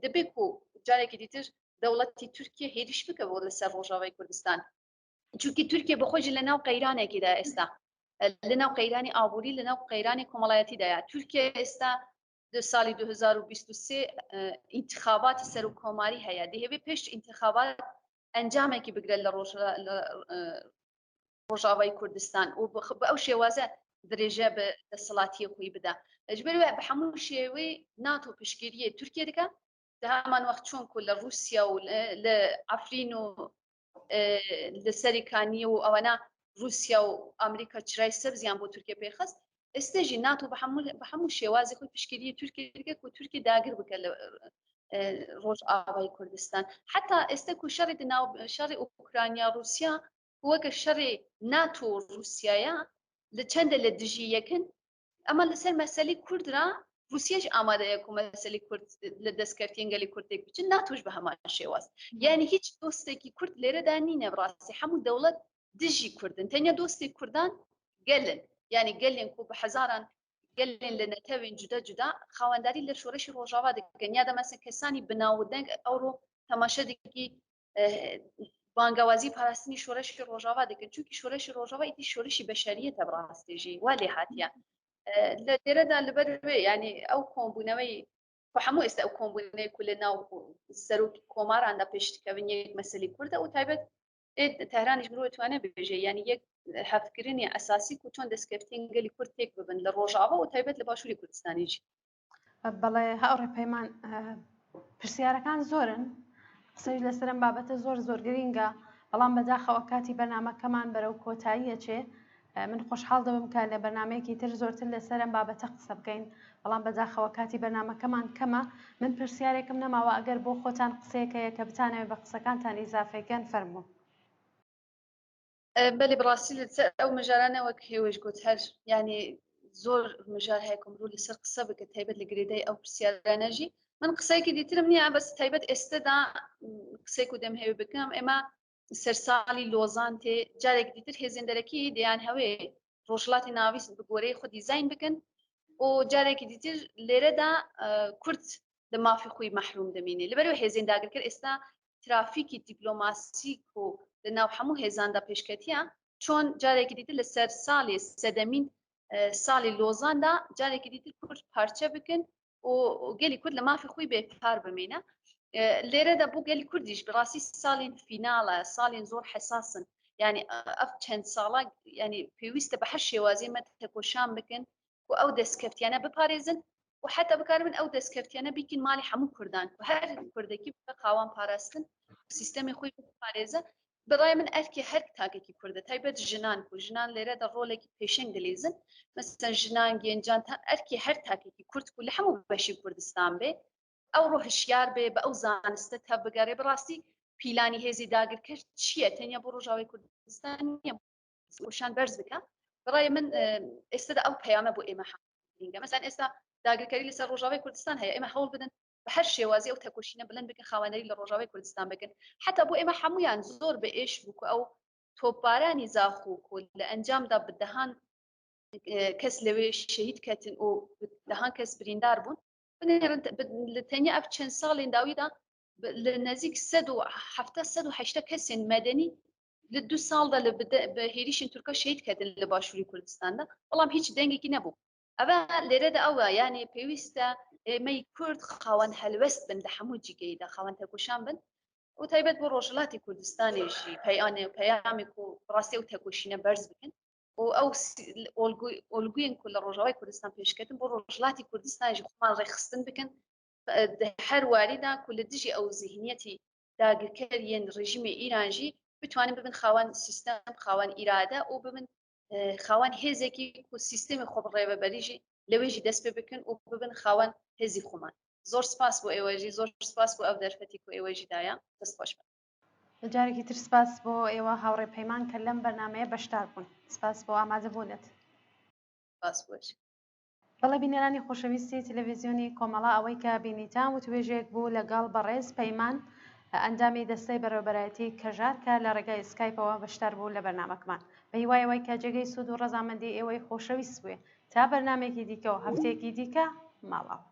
دەبێت و جارێکی دیتر دەوڵەتی تورکیا هێریش بکە بۆ لەسەر ڕۆژاوای کوردستان چونکی تورکیا بەخۆی لە ناو قەیرانێکیدا ئێستا لە ناو قەیرانی ئابووری لە ناو قەیرانی کۆمەڵایەتیدایە تورکیا ئێستا ساڵی 2023 ئینتخاباتی سەر و کۆماری هەیە دەهێبێت پێش ئینتخابات ئەنجامێکی بگرێت لە ڕۆژاوای کوردستان و بە ئەو شێوازە درێژە بە دەسەڵاتی خۆی بدا ئەجبەر بە هەموو شێوەی ناتۆ پشتگیریە تورکیا دەکە هەمان وەخت چۆن کو لە رووسیا و لە ئەفرین و لە سەریکانی و ئەوەنا رووسیا و ئەمریکا چرای سەرزیان بۆ تورکیا پێخست ئێستێژی ناتۆ بە هەموو شێوازی خۆی پشتگیری تورکیا دەکە و تورکیا داگر بکە لە ڕۆژئاوای کوردستان حتا ئێستا و شەڕی ئوکرانیا رووسیا وەکە شەڕێ ناتۆ و رووسایە لە چەندە لە دژی یەکن ئەمە لەسەر مەسەلی کوردرا رووسیەش ئامادەیە و مەسەلی کورد لە دەستکەفتین گەلی کوردێک بچن ناتۆش بە هەمان شێواز یعنی هیچ دۆستێکی کورد لێرەدا نینە بڕاستی هەموو دەوڵەت دژی کوردن تەنیا دۆستی کوردان گەلن یعنی گەلێن کو بە حەزاران گەلێن لە نەتەوێن جودا جودا خاوەنداری لە شۆرەشی ڕۆژاوا دەکەن یا دەمەسە کەسانی بناودەنگ ئەوڕۆ تەماشەدێکی بانگەوازی پاراستنی شۆرەشی ڕۆژاوا دەکەن چونکی شۆرەشی ڕۆژاوا ئیدی شۆرەشی بەشەریەتە بڕاستێژی وا لێ هاتیە لە دێرەدا لەبەر ینی ئەو کۆمبوونەوەی هەموو ئێستا ئەو کۆمبوونەیە کو لە ناو سەرۆکی کۆماراندا پێشتکەون یەک مەسەلی کووردە و تایبەت تهرانیش مرۆ توانێت ببێژێ ینی یەک هەفتکردنی ئەساسی و چۆن دەستکەفتین گەلی کورد تێک ببن لە ڕۆژاوا و تایبەت لە باشووری کوردستانیجی بەڵێ هاوڕێ پەیمان پرسیارەکان زۆرن قسەی لەسەرم بابەتە زۆر گرینگە بەڵام بەداخەوە کاتی بەرنامەکەمان بەرەو کۆتاییە چێ من خۆشحاڵ دەبم کە لە بەرنمەیەکی تر زۆرتر لەسەرم بابەتە قسە بکەین بەڵام بەداخەوە کاتی بەرنامەکەمان کەمە من پرسیارێکم نەماوە ئەگەر بۆ خۆتان قسەیەکەیە کە بتانەوێت بە قسەکانتان ئیزافەکەن فەرموو بەێ بڕاستی لەسەر ئەو مژارانەوە هێوەش گوت هەر ینی زۆر مژار هەیە کۆمرۆ لەسەر قسە بکە تایبەت لە گرێدەی ئەو پرسیارانەژی من قسەیەکی دیترم نییە بەس تایبەت ئێستادا قسێک و دەم هەوێ بکەم ئێمە سەرساڵی لۆزان تێ جارێک دیتر هێزیندەرەکی دەیان هەوێ ڕۆژڵاتی ناویست بگۆرەی خۆ دیزین بکەن و جارێکی دیتر لێرەدا کورد لە مافی خۆی مەحروم دەمینێ لەبەرەوە هێزینداگرکرد ئێستا ترافیکی دیپلۆماسیک و لە ناو هەموو هێزاندا پێشکەتیە چۆن جارێکی دیتر لە سەر ساڵی سەدەمین ساڵی لۆزاندا جارێکی دیتر کورد پارچە بکەن و گەلی کورد لە مافی خۆی بێکار بمێنە لێرەدا بوو گەلی کوردیش بڕاستی ساڵین فیناڵە ساڵین زۆر حساسن ینی ئەف چەند ساڵە ینی پێویستە بە هەر شێوازی مە تەکۆشان بکەن و ئەو دەستکەفتیانە بپارێزن و حتا بکاربن ئەو دەستکەفتیانە بیکن ماڵی هەموو کوردان و هەر کوردێکی بە قاوان پاراستن سیستەمی خۆی بپارێزە بەڕای من ئەرکی هەر تاکێکی کووردە تایبەت ژنان و ژنان لێرەدا ڕۆڵێکی پێشنگ دەلیزن مەسەن ژنان گەنجان تا ئەرکی هەر تاکێکی کورد و لە هەموو بەشی کوردستان بێ ئەو ڕۆ هشیار بێ بە ئەو زانستە تا بگەڕێ بڕاستی پیلانی هێزی داگرکرد چییە تەنیا بۆ ڕۆژاوی کوردستان نیە وشان بەرز بکە بەڕای من ئێستادا ئەو پەیامە بۆ ئێمە حڵگە مەسەن ئێستا داگرکاری لەسەر ڕۆژاوی کوردستان هەیە ئێمە هەوڵ بدەن بە هەر شێوازی ئەو تەکۆشینە بلند بکەن خاوەنەری لە ڕۆژاوی کوردستان بکەن حتا بۆ ئێمە هەمویان زۆر بە ئێش بووکە ئەو تۆپارانی زاخوک و لە ئەنجامدا بدەهان کەس لەوێ شەهید کەتن و دەهان کەس بریندار بوون لە تەنیا ئەف چەند ساڵین داویدا لە نزیک 170 کەسێن مەدەنی لە 2 ساڵدا بە هێریشن تورکە شەهید کەتن لە باشووری کوردستاندا بەڵام هیچ دەنگێکی نەبوو ئەوە لێرەدا ئەوە یعنی پێویستە ئێمەی کورد خاوەن هەلوەست بن لە هەموو جیگەیدا خاوەن تەکۆشان بن و تایبەت بۆ ڕۆژهەڵاتی کوردستانیشی پەیامێک و ڕاستی و تەکۆشینە بەرز بکەن و ئەو ئۆلگوین کو لە ڕۆژاوای کوردستان پێشکەتن بۆ ڕۆژهەڵاتی کوردستانیشی خۆمان ڕێخستن بکەن هەر واریدا کو لە دژی ئەو ذهنیەتی داگیرکەریان ڕژیمی ئیرانژی بتوانن ببن خاوەن سیستەم خاوەن ئیرادە و ببن خاوەن هێزێکی و سیستەمی خۆ بڕێوەبەریژی لەوێژی دەست پێ بکەن و ببن خاوەن هێزی خۆمان زۆر سپاس بۆ ئێوەژی زۆر سپاس بۆ ئەو دەرفەتی و ئێوەژیدایە دەست خۆش بن جارێکی تر سپاس بۆ ئێوە هاوڕێ پەیمان کە لەم بەرنمەیە بەشدار بوون سپاس بۆ ئامادەبوونت سپاس بۆش بەڵێ بینەرانی خۆشەویستی تەلەڤیزیۆنی کۆمەڵا ئەوەی کە بینیتان و توێژێک بوو لەگەڵ بەڕێز پەیمان ئەندامی دەستەی بەڕێوەبەرایەتی کەژار کە لە ڕێگای سکایپەوە بەشدار بوو لە بەرنمەکەمان بە هیوایەوەی کە جێگەی سوود و ڕەزامەندی ئێوەی خۆشەویست بووێ تا بەرنمێکی دیکە و هەفتێکی دیکە ماڵاو